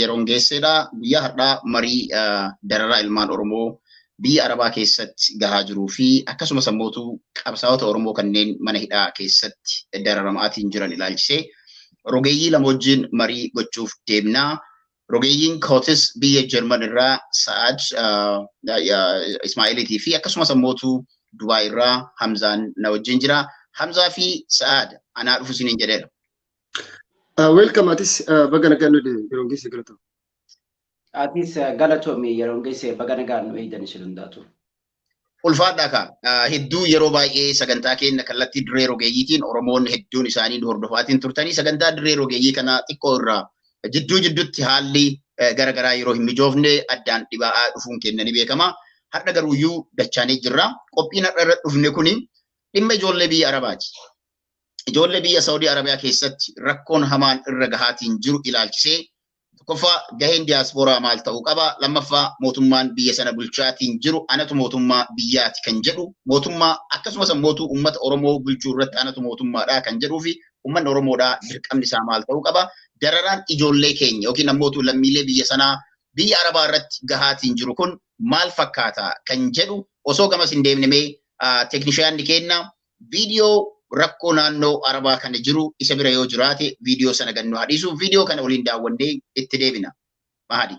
yeroon geessedha guyyaa har'aa marii dararaa ilmaan Oromoo biyya Arabaa keessatti gahaa jiruu fi akkasumas ammootu qabsaa'ota Oromoo kanneen mana hidhaa keessatti dararamaatiin jiran ilaalchisee rogeeyyii lama wajjin marii gochuuf deemnaa. Rogeeyyiin kootis biyya Jarman irraa Sa'ad Ismaa'eeliitii fi akkasumas ammootu Dubaay irraa Hamzaan na wajjin jira. Hamzaa fi Sa'ad anaa dhufu isiniin jedheera. Welcome Atis bagana ganu de yeroon geesse galatoom. Atis galatoomii yeroon geesse bagana ganu eedan ishilundaatu. Ulfaadhaa ka hedduu yeroo baay'ee sagantaa keenya kallattii dirree rogeeyyiitiin Oromoon hedduun isaanii hordofaatiin turtanii sagantaa dirree rogeeyyii kana xiqqoo irraa jidduutti haalli garagaraa yeroo hin mijoofne addaan dhibaa'aa dhufuun keenya ni beekama. Har'a garuuyyuu dachaanee jirra. Qophiin har'a irra dhufne kuni dhimma ijoollee biyya Arabaati. Ijoollee biyya Saudi Arabiyaa keessatti rakkoon hamaan irra gahaatiin jiru ilaalchisee tokkoffaa gaheen diyaaspooraa maal ta'uu qaba. Lammaffaa mootummaan biyya sana bulchaatiin jiru anatu mootummaa biyyaati kan jedhu mootummaa akkasumas ammootu uummata Oromoo bulchuu irratti anatu mootummaadha kan jedhuu fi uummanni Oromoodhaa dirqamni isaa maal ta'uu qaba. Dararaan ijoollee keenya yookiin ammootu lammiilee biyya sanaa biyya Arabaa irratti gahaatiin jiru kun maal fakkaata kan jedhu osoo gamas hin deemnee teeknishaanni keenya viidiyoo rakkoo naannoo Arabaa kana jiru isa bira yoo jiraate viidiyoo sana gannu hadhiisu viidiyoo kana waliin daawwannee itti deebina. Mahadi.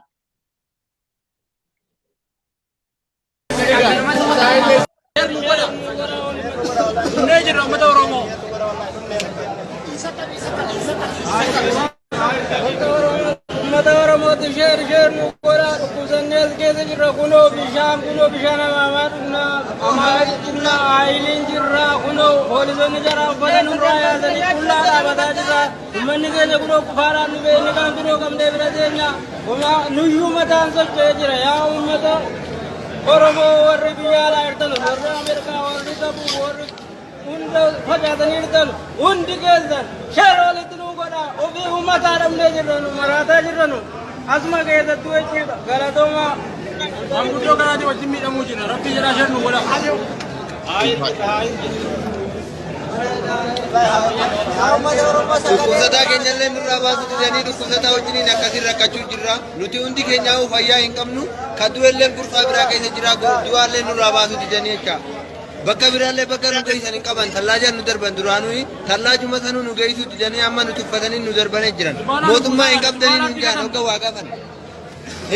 Asma kaya tu aja, kalau tu mah, aku tu kalau tu macam ni kamu cina, rapi jelas jenuh bola. Kusata keenya illee nurraa baasutu jedhanii kusata wajjin akkasirra rakkachuu jirra. Nuti hundi keenya fayyaa hin qabnu. Kaduu illee burqaa biraa keessa jira. Du'aa illee nurraa baasutu jedhanii jecha. Bakka biraallee bakka nu geessan hin qaban. Tallaa nu darban duraanuu tallaa juma sanuu nu geessuutti jedhanii amma nu tuffatanii nu darbanii jiran. Mootummaa hin qabdanii nu jaan hogga waa qaban.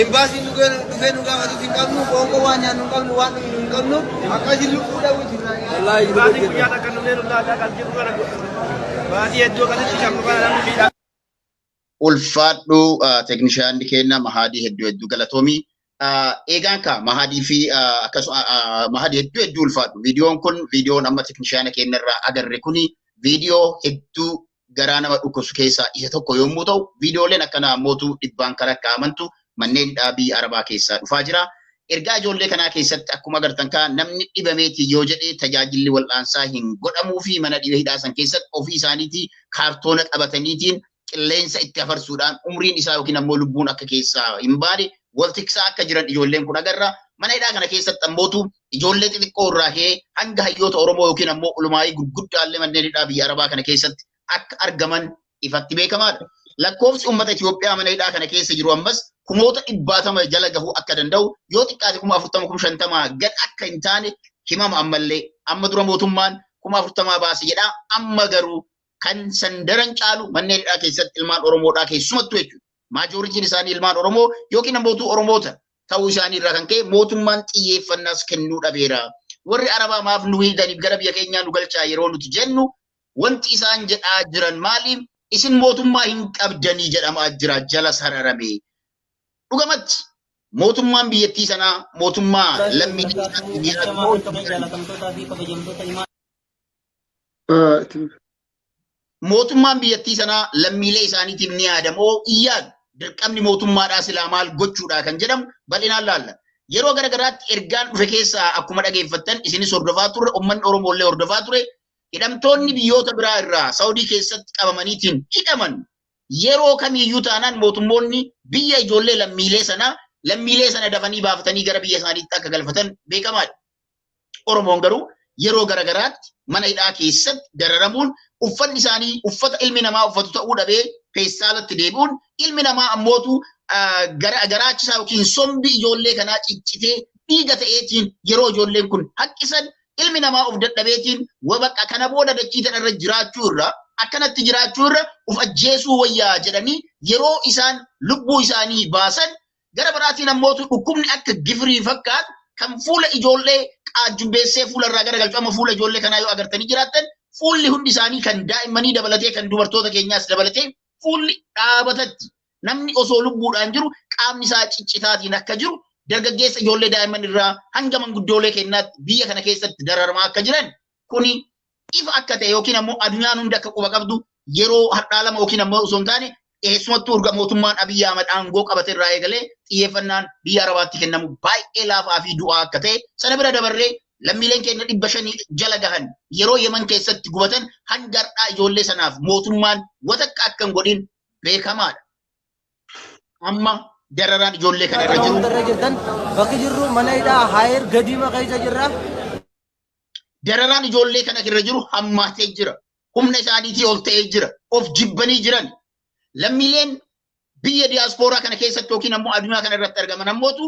Embaasiin nu dhufee nu gaafatu hin qabnu. Qoonqoo waan nyaannu hin qabnu waan dhugnu hin qabnu. Akkasiin lubbuu dhawuu jirra. Baasii guyyaa takka nu leeru laataa kan jiru kana baasii hedduu akkasitti qabnu kana namni miidhaa. Ulfaadhu teeknishaanni keenya Mahadii hedduu galatoomii. Eegaan ka Mahadii fi akkasuma Mahadii hedduu ulfaadhu. Viidiyoon kun viidiyoon amma teeknishaana keenya irraa agarre kuni viidiyoo hedduu garaa nama dhukkubsu keessaa isa tokko yommuu ta'u viidiyooleen akkana ammootu dhibbaan kan akka amantu manneen dhaabii Arabaa keessaa dhufaa jira. Ergaa ijoollee kanaa keessatti akkuma agartan kaa namni dhibameeti yoo jedhee tajaajilli wal'aansaa hin godhamuu fi mana dhibee hidhaasan keessatti ofii isaaniitii kaartoona qabataniitiin qilleensa itti afarsuudhaan umriin isaa yookiin ammoo lubbuun akka keessaa hin baane waltiksaa akka jiran ijoolleen kun agarra. Mana hidhaa kana keessatti ammootu ijoollee xixiqqoo irraa ka'ee hanga hayyoota Oromoo yookiin ammoo ulumaayii gurguddaallee manneen hidhaa biyya Arabaa kana keessatti akka argaman ifatti beekamaadha. Lakkoofsi uummata Itoophiyaa mana hidhaa kana keessa jiru ammas kumoota 100 jala gahuu akka danda'u yoo xiqqaate 40,000 50,000 gad akka hin taane himama ammallee amma dura mootummaan 40,000 baase jedha amma garuu kan sandaran caalu manneen hidhaa keessatti ilmaan Oromoodhaa keessumattuu jechuudha. Maajoritiin isaanii ilmaan Oromoo yookiin ammootu Oromoota ta'uu isaanii irraa kan ka'e mootummaan xiyyeeffannaas kennuu dhabeera. Warri Arabaa maaf nu hiidaniif gara biyya keenyaa nu galchaa yeroo nuti jennu wanti isaan jedhaa jiran maaliif isin mootummaa hin qabdanii jedhamaa jira jala sararame. Dhugamatti mootummaan biyyattii sanaa mootummaa mootummaan biyyattii sanaa lammiilee isaaniitiif ni yaadamoo iyyaadu dirqamni mootummaadhaa silaa maal gochuudha kan jedhamu bal'inaan laalla. Yeroo garagaraatti ergaan dhufe keessaa akkuma dhageeffattan isinis hordofaa turre uummanni Oromoo illee hordofaa ture. Hidhamtoonni biyyoota biraa irraa Saawudii keessatti qabamaniitiin hidhaman yeroo kamiyyuu taanaan mootummoonni biyya ijoollee lammiilee sana dafanii baafatanii gara biyya isaaniitti akka galfatan beekamaadha. Oromoon garuu yeroo garagaraatti mana hidhaa keessatti dararamuun uffanni isaanii uffata ilmi namaa uffatu ta'uu dhabee peestaalatti deebi'uun ilmi namaa ammootu garaachisaa yookiin sombi ijoollee kanaa ciccitee dhiiga ta'eetiin yeroo ijoolleen kun haqqisan ilmi namaa of dadhabeetiin bakka kana booda dachii tanarra jiraachuu irra akkanatti jiraachuu irra uf ajjeesuu wayyaa jedhanii yeroo isaan lubbuu isaanii baasan gara biraatiin ammoo dhukkubni akka gifirii fakkaatu kan fuula ijoollee qaajjumbeessee fuularraa gara galchu amma fuula ijoollee kanaa yoo agartanii jiraattan fuulli hundi isaanii kan daa'immanii dabalatee kan dubartoota keenyaas dabalatee fuulli dhaabatatti namni osoo lubbuudhaan jiru qaamni isaa ciccitaatiin akka jiru dargaggeessa ijoollee daa'imman irraa hanga manguddoolee kennaatti biyya kana keessatti dararamaa akka jiran kuni ifa akka ta'e yookiin ammoo addunyaan hundi akka quba qabdu yeroo hadhaalama yookiin ammoo osoo hin taane eessumattuu urga mootummaan Abiyyi Ahmad aangoo qabate irraa eegalee xiyyeeffannaan biyya Arabaatti kennamu baay'ee laafaa fi du'aa akka ta'e sana bira dabarree lammiileen keenya 500 jala gahan yeroo Yemen keessatti gubatan hanga har'aa ijoollee sanaaf mootummaan watakka akka hin godhin beekamaadha. Amma dararaan ijoollee kana irra jiru. Bakki jirru mana hidhaa Haayir Gadiima keessa jirra. Dararaan ijoollee kana irra jiru hammaatee jira. Humna isaaniitii ol ta'ee jira. Of jibbanii jiran. Lammiileen biyya diyaaspooraa kana keessatti yookiin ammoo addunyaa kana irratti argaman ammootu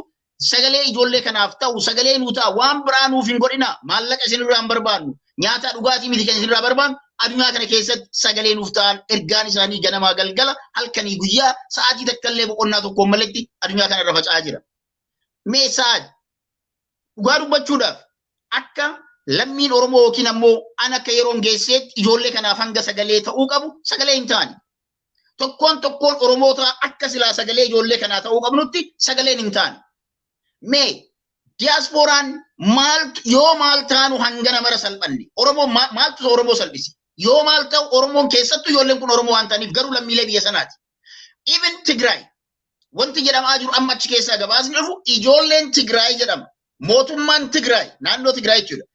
sagalee ijoollee kanaaf ta'u sagalee nuu ta'a waan biraa nuuf hin godhina maallaqa isinirraa hin barbaannu nyaata dhugaatii miti kan isinirraa barbaannu addunyaa kana keessatti sagalee nuuf ta'an ergaan isaanii ganamaa galgala halkanii guyyaa sa'aatii takkallee boqonnaa tokkoon malatti addunyaa kana irra faca'aa jira. Mee saad dhugaa dubbachuudhaaf akka lammiin Oromoo yookiin ammoo an akka yeroon geesseetti ijoollee kanaaf hanga sagalee ta'uu qabu sagalee hin taane. Tokkoon Oromoota akka silaa sagalee ijoollee kanaa ta'uu qabnutti sagaleen hin taane. Mee diyaaspooraan yoo maal taanu hangana mara salphanne Oromoo maaltu Oromoo salphisi yoo maal ta'u Oromoon keessattuu ijoolleen kun Oromoo waan ta'aniif garuu lammiilee biyya sanaati. Even Tigraay wanti jedhamaa jiru amma achi keessaa gabaasni dhufu ijoolleen Tigraay jedhama. Mootummaan Tigraay naannoo Tigraay jechuudha.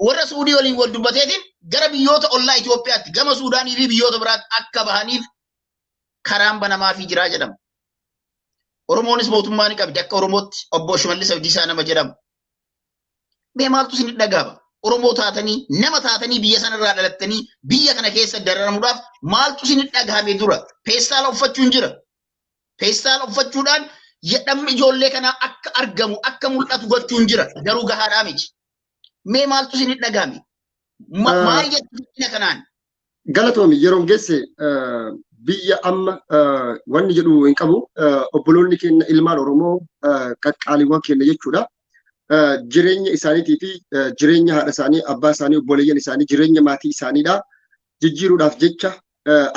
Warra Suudii waliin wal dubbateetiin gara biyyoota ollaa Itoophiyaatti gama Suudaanii fi biyyoota biraatti akka bahaniif karaan banamaa fi jiraa jedhama. Oromoonis mootummaa ni qabdi akka Oromootti obbo Shimallis Abdiisaa nama jedhamu. Mee maaltu isin dhagaaba? Oromoo taatanii nama taatanii biyya sanarraa dhalattanii biyya kana keessa dararamuudhaaf maaltu isin dhagahame dura? Peestaala uffachuun jira. Peestaala uffachuudhaan jedhamni ijoollee kanaa akka argamu akka mul'atu gochuun jira. Garuu gahaadhaa miti. Mee maaltu isin dhagahame? Maal jettu kanaan? Galatoomi yeroon geesse biyya amma wanni jedhu hin qabu obboloonni keenya ilmaan Oromoo qaqqaaliiwwan keenya jechuudha. Jireenya isaaniitii fi jireenya haadha isaanii abbaa isaanii obboleeyyan isaanii jireenya maatii isaaniidha jijjiiruudhaaf jecha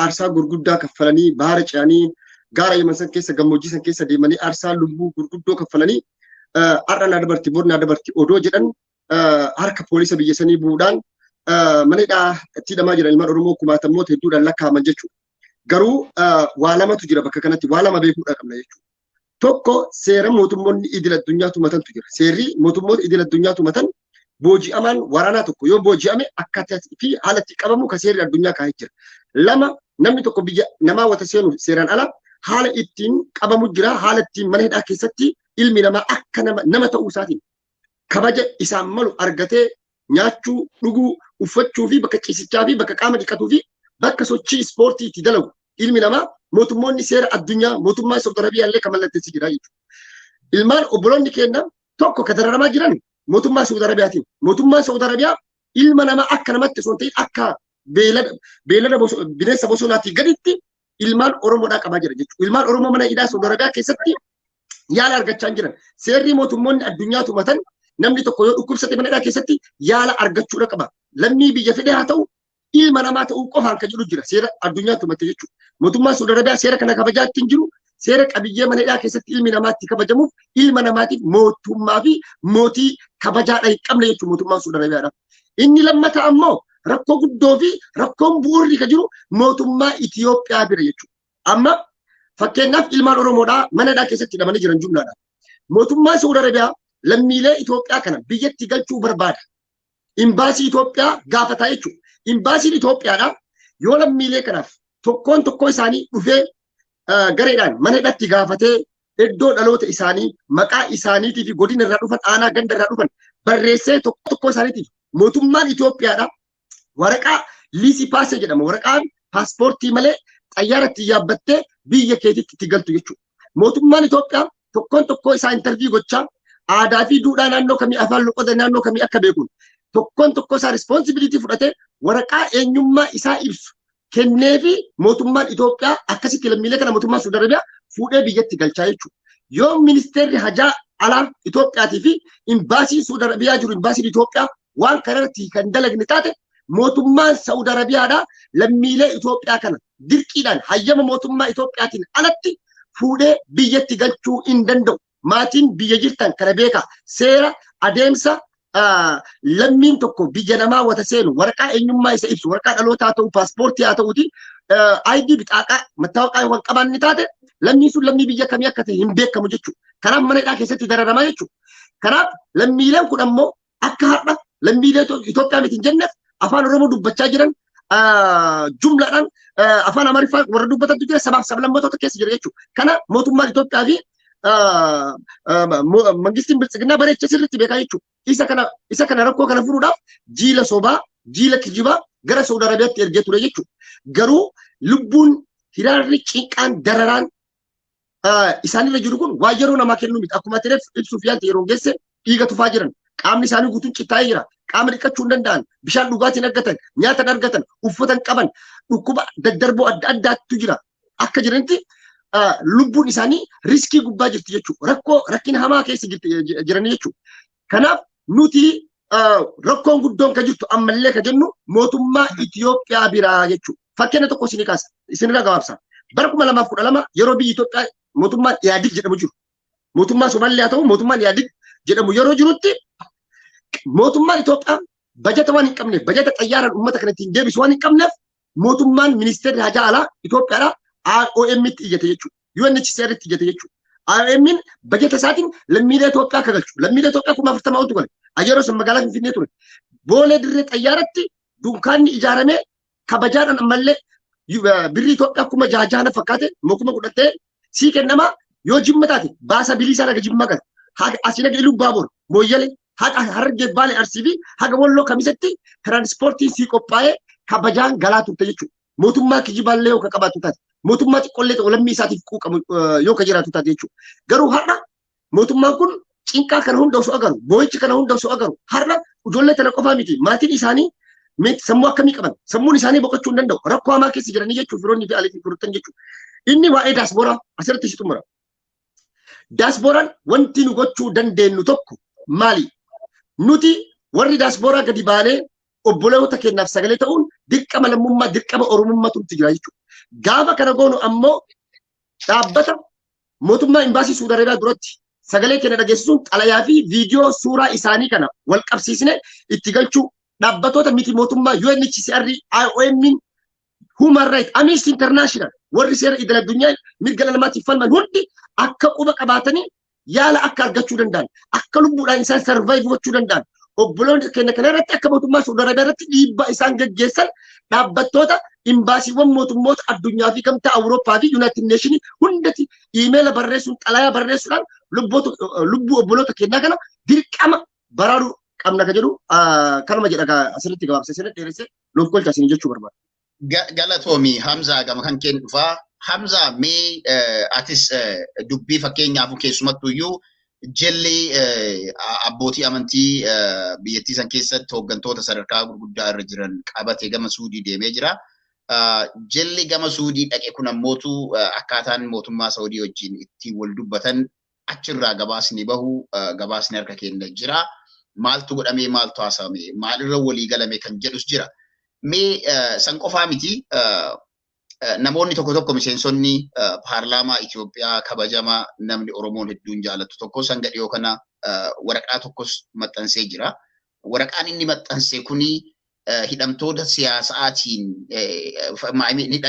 aarsaa gurguddaa kaffalanii baara ce'anii gaara Yemen san keessa gammoojjii san keessa deemanii aarsaa lubbuu gurguddoo kaffalanii har'a naa dabarti bor naa dabarti odoo jedhan harka poolisa biyya sanii bu'uudhaan mana hidhaa itti hidhamaa jiran ilmaan Oromoo kumaatammoota hedduudhaan lakkaaman jechuudha. Garuu waa lamatu jira bakka kanatti waa lama beekuudha qabna jechuudha. Tokko seera mootummoonni idil addunyaa tumatantu jira. Seerri mootummoota idil addunyaa tumatan booji'amaan waraanaa tokko yoo booji'ame akkaataa fi haala itti qabamu ka seerri addunyaa kaa'ee jira. Lama namni tokko biyya namaa wata seenu seeraan ala haala ittiin qabamu jira. Haala ittiin mana hidhaa keessatti ilmi namaa akka nama ta'uu isaatiin kabaja isaan malu argatee nyaachuu, dhuguu, uffachuu fi bakka ciisichaa fi bakka qaama dhiqatuu fi bakka sochii ispoortii itti dalagu ilmi namaa mootummoonni seera addunyaa mootummaa Saudi Arabiyaa illee kan mallatteessi jira jechuudha. Ilmaan obboloonni keenya tokko kan dararamaa jiran mootummaa Saudi Arabiyaatiin. Mootummaan Saudi Arabiyaa ilma namaa akka namatti osoo hin ta'in akka beelada bineensa bosonaatti gaditti ilmaan Oromoodhaa qabaa jira jechuudha. Ilmaan Oromoo mana hidhaa Saudi Arabiyaa keessatti yaala argachaa jiran. Seerri mootummoonni addunyaa tumatan namni tokko yoo dhukkubsate mana hidhaa keessatti yaala argachuudha qaba. Lammii biyya fedhe haa ta'u ilma namaa ta'uu qofaan kan jedhu jira seera addunyaa tumate jechuudha. Mootummaan Saudi Arabiyaa seera kana kabajaa ittiin jiru seera qabiyyee mana hidhaa keessatti ilmi namaatti kabajamuuf ilma namaatiif mootummaa fi mootii kabajaadha hin qabne jechuudha mootummaan Saudi Arabiyaadha. Inni lammataa ammoo rakkoo guddoo fi rakkoon bu'uurri kan jiru mootummaa Itoophiyaa bira jechuudha. Amma fakkeenyaaf ilmaan Oromoodhaa mana hidhaa keessatti hidhamanii jiran jumlaadha. Mootummaan Saudi Arabiyaa lammiilee Itoophiyaa kana biyyatti galchuu barbaada. Imbaasii Itoophiyaa gaafataa jechuudha. Imbaasiin Itoophiyaadha yoo lammiilee kanaaf tokko isaanii dhufee gareedhaan mana hidhatti gaafatee iddoo dhaloota isaanii maqaa isaaniitii fi godina irraa dhufan aanaa ganda irraa dhufan barreessee tokko isaaniitiif mootummaan Itoophiyaadha waraqaa liisii paasee jedhama waraqaan paaspoortii malee xayyaaratti yaabbattee biyya keetitti itti galtu jechuudha. mootummaan Itoophiyaa tokkoon isaa interview gochaa aadaa fi duudhaa naannoo kamii afaan loqoda naannoo kamii akka beekuun tokkoon isaa responsibility fudhatee waraqaa eenyummaa isaa ibsu kennee fi mootummaan Itoophiyaa akkasitti lammiilee kana mootummaan Saudi Arabiyaa fuudhee biyyatti galchaa jechuudha. Yoo ministeerri hajaa alaa Itoophiyaatii fi imbaasiin Saudi Arabiyaa jiru imbaasiin Itoophiyaa waan kanarratti kan dalagne taate mootummaan Saudi Arabiyaadhaa lammiilee Itoophiyaa kana dirqiidhaan hayyama mootummaa Itoophiyaatiin alatti fuudhee biyyatti galchuu hin danda'u. Maatiin biyya jirtan kana beekaa seera adeemsa lammiin tokko biyya namaa wata seenu waraqaa eenyummaa isa ibsu waraqaa dhalootaa haa ta'u paaspoortii haa ta'uuti ID bixaaqaa mattaawaqaa waan qabaanni taate lammiin sun lammii biyya kamii akka ta'e hin beekamu jechuudha. Kanaaf mana hidhaa keessatti dararamaa jechuudha. Kanaaf lammiileen kun ammoo akka har'a lammiilee Itoophiyaa miti hin jenneef afaan Oromoo dubbachaa jiran jumlaadhaan afaan Amaariffaa warra dubbatantu jira sabaaf sablammoota keessa jira jechuudha. Kana mootummaan Itoophiyaa fi mangistiin biltsiginaa bareecha sirriitti beekaa jechuudha. Isa kana rakkoo kana furuudhaaf jiila sobaa jiila kijibaa gara Saudi Arabiyaatti ergee ture jechuudha. Garuu lubbuun hiraarri cinqaan dararaan isaanirra jiru kun waa yeroo namaa kennuu miti. Akkuma ta'eef ibsuuf yaalti yeroo geesse dhiiga tufaa jiran qaamni isaanii guutuun cittaa'ee jira. Qaama dhiqachuu hin danda'an bishaan dhugaatiin argatan nyaata argatan uffatan qaban dhukkuba daddarboo adda addaatu jira. Akka jiranitti lubbuun isaanii riskii gubbaa jirti jechuudha. Rakkina hamaa keessa jiranii jechuudha. Kanaaf nuti rakkoon guddoon kan jirtu ammallee kan jennu mootummaa Itoophiyaa biraa jechuudha. Fakkeenya tokko isinii kaasa isinirra gabaabsa. Bara 2012 yeroo biyyi Itoophiyaa mootummaan Iyaadig jedhamu jiru. Mootummaa Somaallee haa ta'u mootummaan Iyaadig jedhamu yeroo jirutti mootummaan Itoophiyaa bajata waan hin qabneef bajata xayyaaraan uummata kana ittiin deebisu waan hin qabneef mootummaan ministeerri hajaa alaa Itoophiyaadhaa IOM itti iyyate jechuudha. UNHCR itti iyyate jechuudha. IOM'n bajata isaatiin lammiilee Itoophiyaa akka galchu. Lammiilee Itoophiyaa 40 oltu gale. Ajeeroo sun magaalaa Finfinnee ture. Boolee dirree xayyaaratti dunkaanni ijaaramee kabajaadhaan ammallee birrii Itoophiyaa 6,600 fakkaate mokuma godhattee sii kennamaa yoo jimma taate baasa biliisaa laga jimma gala. Asii laga Iluu Baaboor Mooyyalee haqa Harargee Baalee Arsii fi haga Walloo Kamisatti tiraanspoortiin sii qophaa'ee kabajaan galaa turte jechuudha. Mootummaa kijibaallee yoo qabaatu taate mootummaa xiqqoollee ta'u lammii isaatiif quuqamu yoo ka jiraatu taate jechuudha. Garuu har'a mootummaan kun cinqaa kana hunda osoo agaru boo'icha kana hunda osoo agaru har'a ijoollee tana qofaa miti maatiin isaanii sammuu akkamii qaban sammuun isaanii boqochuu hin danda'u rakkoo hamaa keessa jiranii jechuudha firoonni fi aliifi furtan jechuudha. Inni waa'ee daasbooraa asirratti si xumura. Daasbooraan wanti nu gochuu dandeenyu tokko maali? Nuti warri daasbooraa gadi baanee obboloota kennaaf sagalee ta'uun dirqama lammummaa dirqama oromummaatu jira jechuudha. Gaafa kana goonu ammoo dhaabbata mootummaa imbaasii Saudi Arabiyaa duratti sagalee kenna dhageessisuun xalayaa fi viidiyoo suuraa isaanii kana wal qabsiisne itti galchuu dhaabbatoota miti mootummaa UNHCR IOM Human Rights Amnesty International warri seera idil addunyaa mirga namaatiif falman hundi akka quba qabaatanii yaala akka argachuu danda'an akka lubbuudhaan isaan survive gochuu danda'an obboloonni keenya kana irratti akka mootummaa Saudi Arabiyaa irratti dhiibbaa isaan gaggeessan dhaabbattoota imbaasiiwwan mootummoota addunyaa fi gamtaa Awurooppaa fi United Nations hundatti iimeela barreessuun xalayaa barreessuudhaan lubbuu obboloota keenyaa kana dirqama baraaruu qabna ka jedhu kanuma jedha asirratti gabaabsee sirriitti dheeressee loof kolcha isin jechuu barbaada. Galatoomi Hamzaa gama kan kennu dhufaa. Hamzaa mee atis dubbii fakkeenyaaf keessumattuu iyyuu jalli abbootii amantii biyyattii san keessatti hooggantoota sadarkaa gurguddaa irra jiran qabatee gama Suudii deemee jira. Jalli gama Suudii dhaqe kun ammootu akkaataan mootummaa Saudii wajjin ittiin wal dubbatan achirraa gabaasni bahu gabaasni harka keenya jira. Maaltu godhamee maaltu haasa'ame maalirra walii galame kan jedhus jira. Mee san qofaa miti namoonni tokko tokko miseensonni paarlaamaa Itoophiyaa kabajamaa namni Oromoon hedduun jaalatu tokko san gadhiyoo kana waraqaa tokkos maxxansee jira. Waraqaan inni maxxanse kuni hidhamtoota siyaasaatiin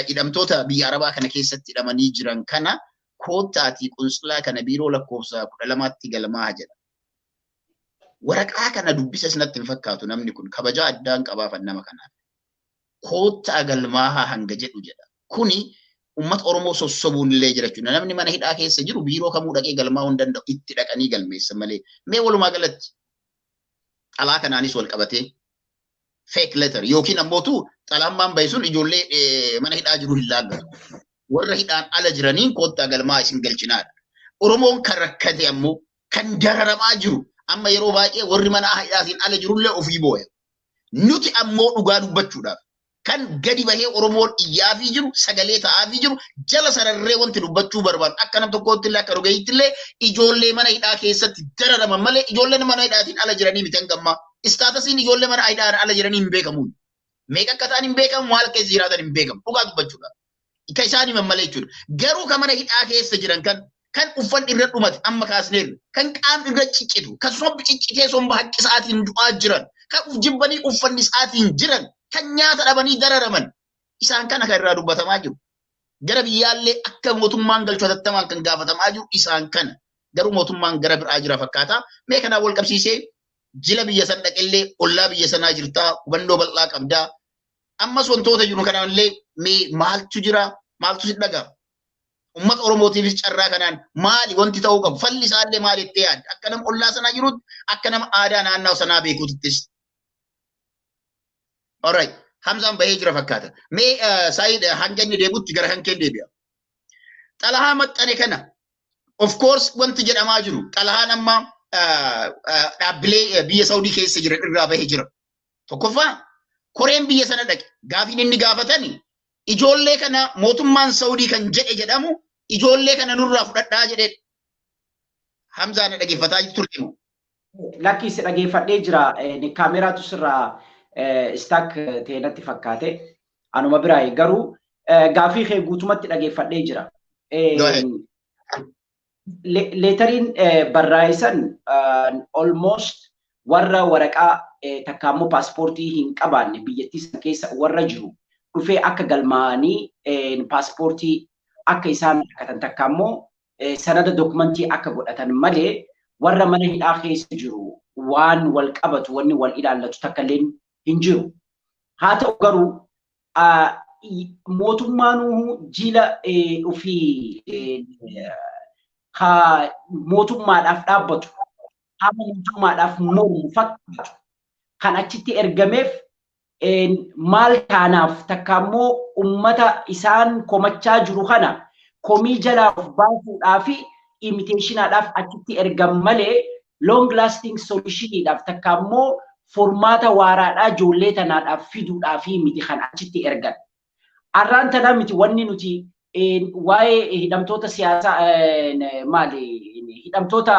hidhamtoota biyya Arabaa kana keessatti hidhamanii jiran kana koottaatii qunsulaa kana biiroo lakkoofsa 12tti galmaa jedha. Waraqaa kana dubbisa sanatti hin fakkaatu namni kun kabajaa addaan qabaafan nama kanaaf. Koottaa galmaa hanga jedhu jedha. Kuni uummata Oromoo sossobuun illee jira jechuudha. Namni mana hidhaa keessa jiru biiroo kamuu dhaqee galmaa hin danda'u itti dhaqanii galmeessan malee. Mee walumaa galatti xalaa kanaanis wal qabatee fake letter yookiin ammootu xalaan maan bahe sun ijoollee mana hidhaa jiru hin laallatu. warra hidhaan ala jiraniin koottaa galmaa isin galchinaadha. Oromoon kan rakkate ammoo kan dararamaa jiru amma yeroo baay'ee warri mana hidhaatiin ala jirullee ofii booya. Nuti ammoo dhugaa dubbachuudhaaf kan gadi bahee Oromoon iyyaafii jiru sagalee ta'aafii jiru jala sararree wanti dubbachuu barbaadu akka nam tokkootti illee akka rogeeyitti illee ijoollee mana hidhaa keessatti dararaman malee ijoolleen mana hidhaatiin ala jiranii miti hangammaa istaatasiin ijoollee mana hidhaan ala jiranii hin beekamu. Meeqa akka ta'an hin beekamu maal keessa jiraatan hin beekamu dhugaa dubbachuudhaaf. Akka isaan himan malee jechuudha. Garuu kan mana hidhaa keessa jiran kan uffanni irra dhumate amma kaasneerra kan qaamni irra ciccitu kan sobbi ciccitee somba haqqi isaatiin du'aa jiran kan uf jibbanii uffanni isaatiin jiran kan nyaata dhabanii dararaman isaan kana kan irraa dubbatamaa jiru. Gara biyyaallee akka mootummaan galchu hatattamaan kan gaafatamaa jiru isaan kana. Garuu mootummaan gara biraa jira fakkaata. Mee kanaan wal qabsiisee jila biyya san dhaqillee ollaa biyya sanaa jirtaa hubannoo bal'aa qabdaa. Ammas wantoota jiru kanallee mee maaltu jira maaltu si dhaga'ama. Uummata Oromootiifis carraa kanaan maali wanti ta'uu qabu falli isaallee maali itti yaadda akka nama ollaa sanaa jirutti akka nama aadaa naannoo sanaa beekutittis. Alright, Hamzaan bahee jira fakkaata. Mee Saayid hanga inni deebutti gara kan kee deebi'a. Xalahaa maxxane kana of course wanti jedhamaa jiru xalahaan amma dhaabbilee biyya Saawudii keessa jiran irraa bahee jira. Tokkoffaa Koreen biyya sana dhaqe gaafiin inni gaafatani ijoollee kana mootummaan Saawudii kan jedhe jedhamu ijoollee kana nurraa fudhadhaa jedhee Hamzaan dhaggeeffataa turte moo? Lakkii si dhaggeeffadhee jira kaameraatu sirraa stack ta'etti fakkaate anuma biraa garuu gaafii kee guutumatti dhaggeeffadhee jira. Leetariin barreessan almost warra waraqaa takkaammoo paaspoortii hin qabaanne biyyattii sana keessa warra jiru dhufee akka galmaa'anii paaspoortii akka isaan argatan takkaammoo sanada dokumentii akka godhatan malee warra mana hidhaa keessa jiru waan wal qabatu wanni wal ilaallatu takka illee hin jiru. Haa ta'u garuu mootummaan jila ofii mootummaadhaaf dhaabbatu haala mootummaadhaaf mormu fakkaatu kan achitti ergameef maal taanaaf takkaammoo ummata isaan komachaa jiru kana komii jalaa of baasuudhaaf imiteeshinaadhaaf achitti ergan malee long lasting solutioniidhaaf takkaammoo formaata waaraadhaa ijoollee tanaadhaaf fiduudhaaf miti kan achitti ergan. Arraan tanaa miti wanni nuti waa'ee hidhamtoota siyaasaa maali hidhamtoota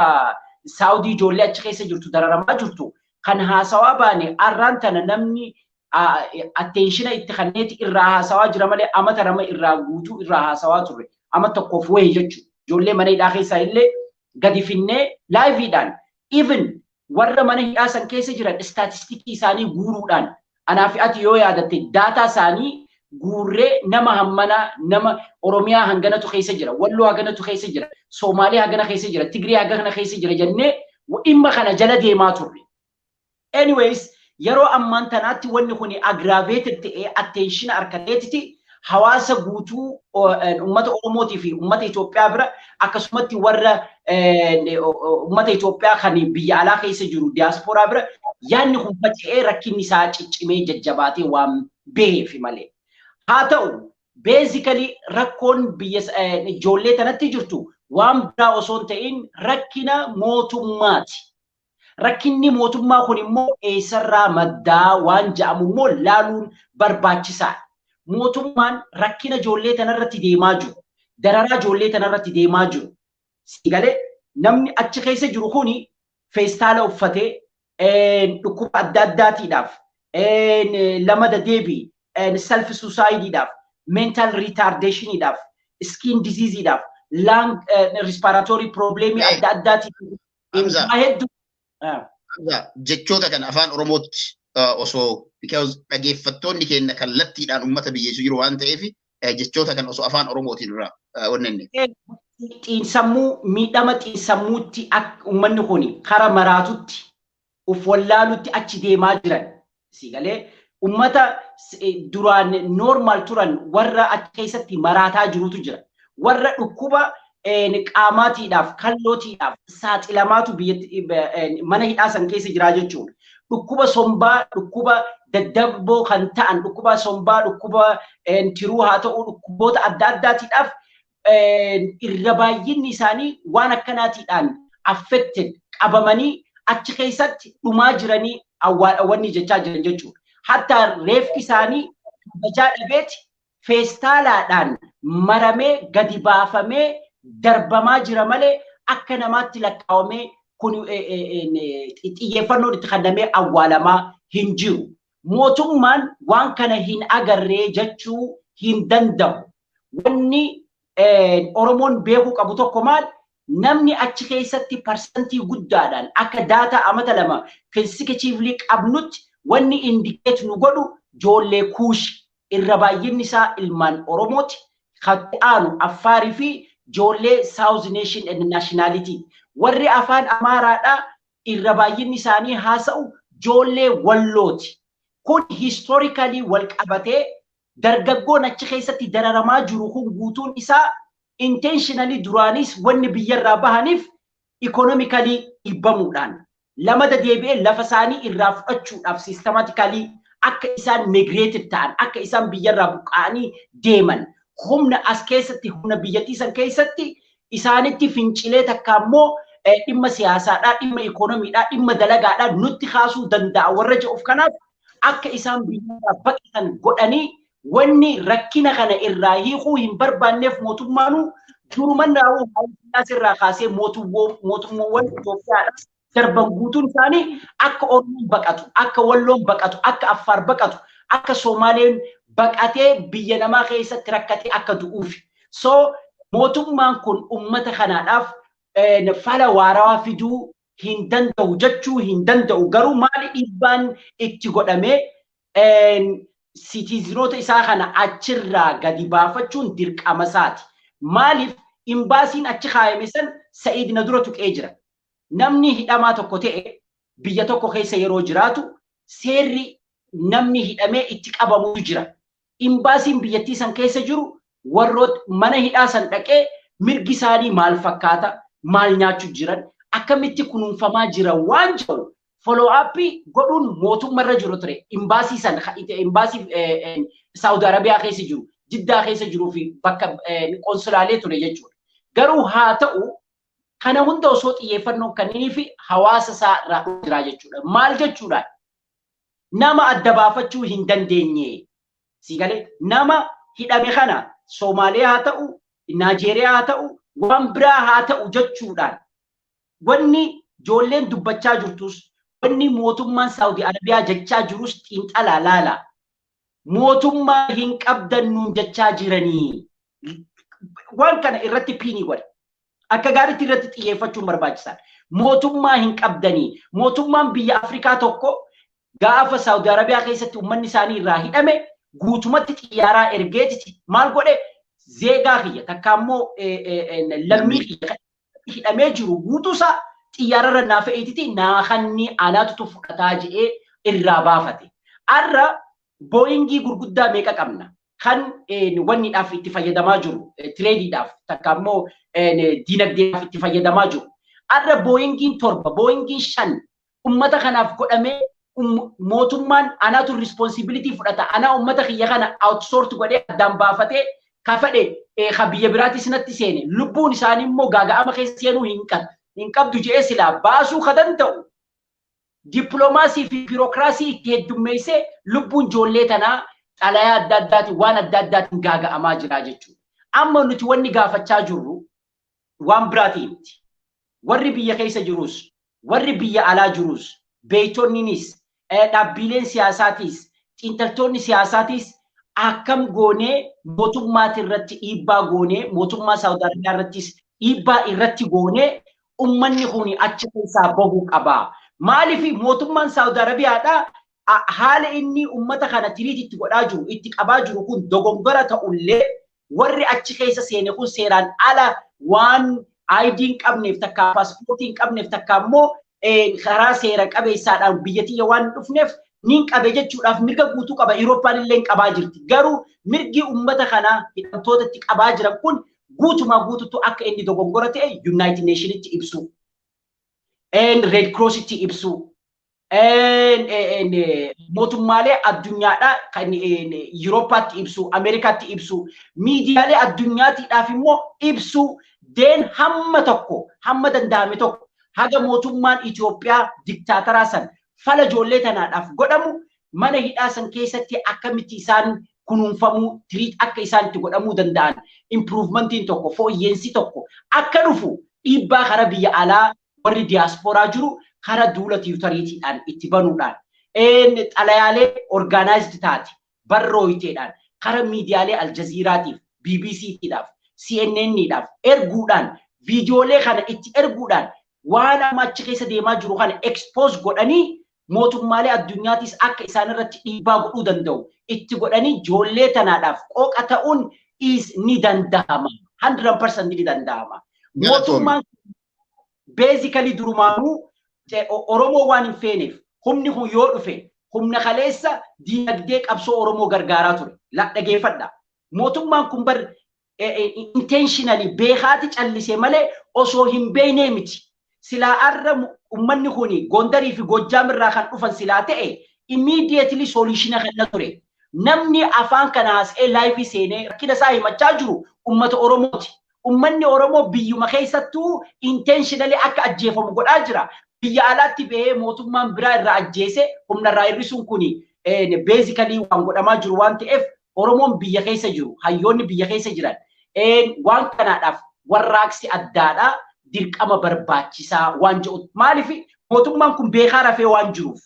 Saawudii ijoollee achi keessa jirtu dararamaa jirtu kan haasawaa baane arraan tana namni attenshina itti kanneeti irraa haasawaa jira malee amata rama irraa guutuu irraa haasawaa turre ama tokkoof wayii jechuudha. Ijoollee mana hidhaa keessaa illee gadi finnee laayiviidhaan even warra mana hidhaa san keessa jiran istaatistikii isaanii guuruudhaan anaaf ati yoo yaadatte daataa isaanii guurree nama hammana nama Oromiyaa hanganatu keessa jira, Walloo hanganatu keessa jira, Soomaaliyaa hangana keessa jira, Tigrii hangana keessa jira jennee dhimma kana jala deemaa turre. Anyways, yeroo ammaan tanaatti wanni kun aggravated ta'ee attention harkateetti hawaasa guutuu ummata Oromootii fi ummata Itoophiyaa bira akkasumatti warra ummata Itoophiyaa kan biyya alaa keessa jiru diaasporaa bira yaanni kun faca'ee rakkinni isaa ciccimee jajjabaatee waan beefi malee. Haa ta'u basically rakkoon biyya ijoollee tanatti jirtu waan biraa osoo hin ta'in rakkina mootummaati. Rakkinni mootummaa kun immoo eessarraa maddaa waan jedhamu immoo laaluun barbaachisaadha. Mootummaan rakkina ijoollee tanarratti deemaa jiru. Dararaa ijoollee tanarratti deemaa jiru. Sigalee namni achi keessa jiru kuni feestaala uffatee dhukkuba adda addaatiidhaaf lamada deebii self suicideidhaaf mental retardationiidhaaf skin diseaseidhaaf lung respiratory problem adda addaatiif jechoota kan afaan Oromootti osoo because dhaggeeffattoonni keenya kallattiidhaan uummata biyyeessu jiru waan ta'eef jechoota kan osoo afaan Oromootiin irraa onnenne. Xiinsammuu miidhama xiinsammuutti akka uummanni kun karaa maraatutti uf wallaalutti achi deemaa jiran. Sigalee uummata duraan normal turan warra achi keessatti maraataa jirutu jira. Warra dhukkuba qaamaatiidhaaf kallootiidhaaf saaxilamaatu mana hidhaa san keessa jira jechuudha. dhukkuba sombaa, dhukkuba daddarboo kan ta'an, dhukkuba sombaa, dhukkuba tiruu haa ta'u, dhukkuboota adda addaatiidhaaf irra baay'inni isaanii waan akkanaatiidhaan affected qabamanii achi keessatti dhumaa jiranii awwaalawwanni jechaa jiran jechuudha. Hatta reeffi isaanii kabajaa dhabeeti feestaalaadhaan maramee gadi baafamee darbamaa jira malee akka namaatti lakkaa'amee kun xiyyeeffannoon itti kennamee awwaalamaa hin jiru. Mootummaan waan kana hin agarree jechuu hin danda'u. Wanni Oromoon beekuu qabu tokko maal? Namni achi keessatti parsantii guddaadhaan akka daataa amata lama consecutively qabnutti wanni indikeet nu godhu ijoollee Kuush irra baay'inni isaa ilmaan Oromooti. Kan aanu Affaarii fi ijoollee South Nation and Nationality. Warri afaan Amaaraadhaa irra baay'inni isaanii haasa'u ijoollee Wallooti. Kun historically wal qabatee dargaggoon achi keessatti dararamaa jiru kun guutuun isaa intentionally duraanis wanni biyyarraa bahaniif economically dhibbamuudhaan lamada deebi'ee lafa isaanii irraa fudhachuudhaaf systematically akka isaan migrated ta'an akka isaan biyyarraa buqqa'anii deeman humna as keessatti humna biyyattii san keessatti isaanitti fincilee takka immoo dhimma siyaasaadhaa dhimma economiidhaa dhimma dalagaadhaa nutti kaasuu danda'a warra jedhuuf kanaaf akka isaan biyyarraa baqatan godhanii wanni rakkina kana irraa hiikuu hin barbaanneef mootummaanu durumannaa'u hawaasirraa kaasee mootummoowwan Itoophiyaadhaas darban guutuun isaanii akka Oromoon baqatu, akka Walloon baqatu, akka Affaar baqatu, akka Somaaleen baqatee biyya namaa keessatti rakkatee akka du'uuf. So mootummaan kun uummata kanaadhaaf fala waarawaa fiduu hin danda'u jechuu hin danda'u. Garuu maali dhiibbaan itti godhamee citizenoota isaa kana achirraa gadi baafachuun dirqama isaati. Maaliif imbaasiin achi kaayame san Sa'iid na dura tuqee jira. Namni hidhamaa tokko ta'e biyya tokko keessa yeroo jiraatu seerri namni hidhamee itti qabamu jira. Imbaasiin biyyattii san keessa jiru warroota mana hidhaa san dhaqee mirgi isaanii maal fakkaata, maal nyaachuu jiran, akkamitti kunuunfamaa jira waan jiru follow up godhuun mootummaarra jiru ture. Imbaasii san imbaasii Saudi Arabiyaa keessa jiru, Jiddaa keessa jiruu fi bakka konsulaalee ture jechuudha. Garuu haa ta'u kana hunda osoo xiyyeeffannoo kanneenii fi hawaasa isaa irraa jira jechuudha. Maal jechuudha? Nama adda baafachuu hin dandeenye. Sigalee nama hidhame kana Somaalee haa ta'u, Naajeeriyaa haa ta'u, waan biraa haa ta'u jechuudhaan wanni ijoolleen dubbachaa jirtus wanni mootummaan Saudi Arabiyaa jechaa jirus xiinxalaa laala. Mootummaa hin qabdan nuun jechaa jiranii. Waan kana irratti piinii godha. Akka gaariitti irratti xiyyeeffachuun barbaachisaadha. Mootummaa hin qabdanii. Mootummaan biyya Afrikaa tokko gaafa Saudi Arabiyaa keessatti uummanni isaanii irraa hidhame guutumatti xiyyaaraa ergeetiti maal godhe zeegaa kiyya takka immoo lammii kiyya hidhamee jiru guutuusaa xiyyaararra naa fe'eetiti naa kanni anaatutu fudhataa jedhee irraa baafate. Arra Boeingii gurguddaa meeqa qabna? Kan wanniidhaaf itti fayyadamaa jiru, tireediidhaaf takka immoo diinagdeedhaaf itti fayyadamaa jiru. Arra Boeingiin 7, Boeingiin 5 ummata kanaaf godhamee mootummaan anaatu responsibility fudhata. Anaa ummata kiyya kana outsource godhee addaan baafatee ka fedhe ka biyya biraatis natti seene lubbuun isaanii immoo gaaga'ama keessa seenuu hin qabdu jedhee silaa baasuu ka danda'u. Dippiloomaasii fi biirokiraasii itti heddummeessee lubbuun ijoollee tanaa xalayaa adda addaatiin waan adda addaatiin gaaga'amaa jira jechuudha. Amma nuti wanni gaafachaa jirru waan biraatii miti. Warri biyya keessa jirus, warri biyya alaa jirus, beeytonniinis, dhaabbileen siyaasaatiis, xiinxaltoonni siyaasaatiis akkam goonee mootummaa irratti dhiibbaa goonee mootummaa Saudi Arabiyaa irrattis dhiibbaa irratti goonee ummanni kun achi keessaa bahuu qaba. Maaliif mootummaan Saudi Arabiyaadhaa haala inni ummata kana tiriitti godhaa jiru itti qabaa jiru kun dogongora ta'ullee warri achi keessa seene kun seeraan ala waan ID hin qabneef takka paaspoortii hin qabneef takka immoo karaa seera qabeessaadhaan biyyatiyya waan dhufneef nin qabe jechuudhaaf mirga guutuu qaba. Eurooppaan illee qabaa jirti. Garuu mirgi ummata kana hidhamtoota itti qabaa jiran kun guutumaa guututu akka inni dogongora ta'e United Nationitti ibsu. Red Cross itti ibsu. mootummaalee addunyaadhaa kan Yuuroopaatti ibsu, Ameerikaatti ibsu, miidiyaalee addunyaatiidhaaf immoo ibsu deen hamma tokko, hamma danda'ame tokko haga mootummaan Itoophiyaa diktaataraa san fala ijoollee tanaadhaaf godhamu mana hidhaa san keessatti akkamitti isaan kunuunfamuu, tiriit akka isaan itti godhamuu danda'an, improvementiin tokko, fooyyeensi tokko akka dhufu dhiibbaa karaa biyya alaa warri diiyaasporaa jiru karaa duula tiwutariitiidhaan itti banuudhaan xalayaalee orgaanaayizd taate barrooyiteedhaan karaa miidiyaalee aljaziiraatiif, BBCtiidhaaf, CNNidhaaf erguudhaan viidiyoolee kana itti erguudhaan waan amma achi keessa deemaa jiru kana expose godhanii mootummaalee addunyaatis akka isaan irratti dhiibbaa godhuu danda'u itti godhanii ijoollee tanaadhaaf qooqa ta'uun ni danda'ama. 100% ni danda'ama. Mootummaan basically durumaanuu Oromoo waan hin feeneef humni kun yoo dhufe humna kaleessa diinagdee qabsoo Oromoo gargaaraa ture. Dhageeffadha. Mootummaan kun bar intentionally beekaati callisee malee osoo hin beeknee miti. Silaa arra ummanni kuni Gondarii fi Gojjaam irraa kan dhufan silaa ta'e immediately solution kan ture. Namni afaan kana haasa'ee live seenee rakkina isaa himachaa jiru ummata Oromooti. Ummanni Oromoo biyyuma keessattuu intentionally akka ajjeefamu godhaa jira. Biyya alaatti bahee mootummaan biraa irraa ajjeese humna irraa hir'isuun kuni basically waan godhamaa jiru waan ta'eef Oromoon biyya keessa jiru, hayyoonni biyya keessa jiran waan kanaadhaaf warraaqsi addaadhaa dirqama barbaachisaa waan jedhu. Maaliif mootummaan kun beekaa rafee waan jiruuf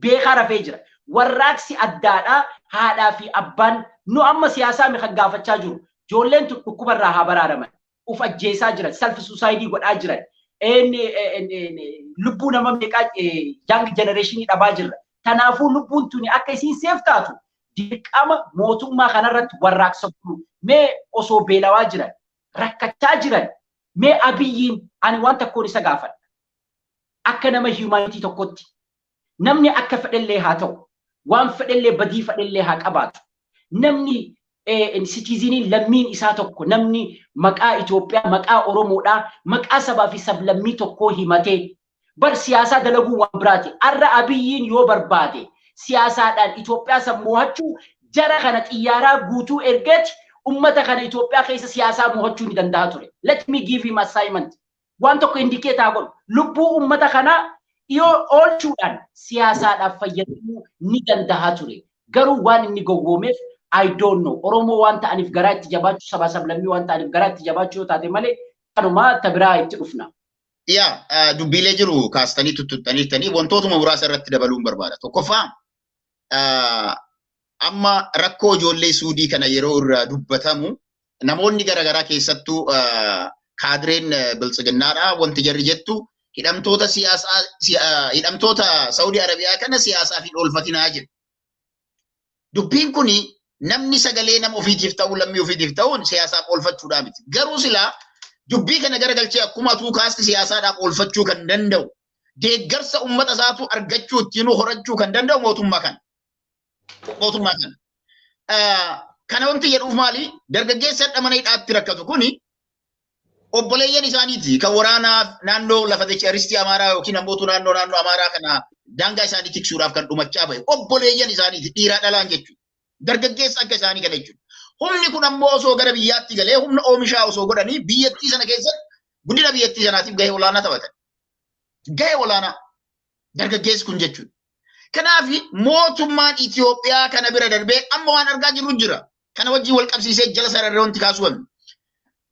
beekaa rafee jira. Warraaqsi addaadhaa haadhaa fi abbaan nu amma siyaasaa mi kan gaafachaa jiru. Ijoolleen dhukkubarraa haa baraaraman. Uf ajjeesaa jiran, self suicide godhaa jiran. Lubbuu nama meeqaa young generation dhabaa jirra. Kanaafuu lubbuun tuni akka isiin seef taatu dirqama mootummaa kanarratti warraaqsa godhu. Mee osoo beelawaa jiran, rakkachaa jiran, mee Abiyyiin ani waan takkoon isa gaafadha. Akka nama humanity tokkotti namni akka fedhellee haa ta'u, waan fedhellee badii fedhellee haa qabaatu. Namni citizeniin lammiin isaa tokko, namni maqaa Itoophiyaa, maqaa Oromoodhaa, maqaa sabaa fi sablammii tokkoo himatee bar siyaasaa dalaguu waan biraati. Arra Abiyyiin yoo barbaade siyaasaadhaan Itoophiyaa san mo'achuu jara kana xiyyaaraa guutuu ergeeti ummata kana Itoophiyaa keessa siyaasaa mo'achuu ni danda'a ture. Let me give him assignment. Waan tokko indicate haa godhu. Lubbuu ummata kanaa yoo oolchuudhaan siyaasaadhaaf fayyadamuu ni danda'a ture. Garuu waan inni gowwoomeef I don't know. Oromoo waan ta'aniif garaa itti jabaachuu, sabaa sablammii waan ta'aniif garaa itti jabaachuu yoo taate malee kanuma tabiraa itti dhufna. Yaa dubbiilee jiru kaastanii tuttuqxanii wantootuma muraasa irratti dabaluun barbaada. Tokkoffaa amma rakkoo ijoollee Suudii kana yeroo irraa dubbatamu namoonni garaagaraa keessattuu kaadireen biltsiginnaadhaa wanti jarri jettu hidhamtoota siyaasaa hidhamtoota Saudi Arabiyaa kana siyaasaa fi oolfatinaa jiru. Dubbiin kuni namni sagalee nama ofiitiif ta'u lammii ofiitiif ta'uun siyaasaaf oolfachuudhaa miti. Garuu silaa dubbii kana garagalchee akkuma atuu kaasti siyaasaadhaaf oolfachuu kan danda'u deeggarsa uummata isaatu argachuu ittiin horachuu kan danda'u mootummaa kana. Mootummaa kana. Kana wanti jedhuuf maali? Dargaggeessa dhamana hidhaatti rakkatu kuni obboleeyyan isaaniiti kan waraanaa naannoo lafa aristii Amaaraa yookiin ammoo naannoo Amaaraa kana daangaa isaanii tiksuudhaaf kan dhumachaa bahe obboleeyyan isaaniiti dhiiraa dhalaan jechuudha. Dargaggeessa akka isaanii kana jechuudha. Humni kun ammoo osoo gara biyyaatti galee humna oomishaa osoo godhanii biyyattii sana keessatti guddina biyyattii sanaatiif gahee olaanaa taphatan. Gahee olaanaa dargaggeessi kun jechuudha. Kanaaf mootummaan Itoophiyaa kana bira darbee amma waan argaa jirru jira. Kana wajjin wal qabsiisee jala sararree wanti kaasuwan.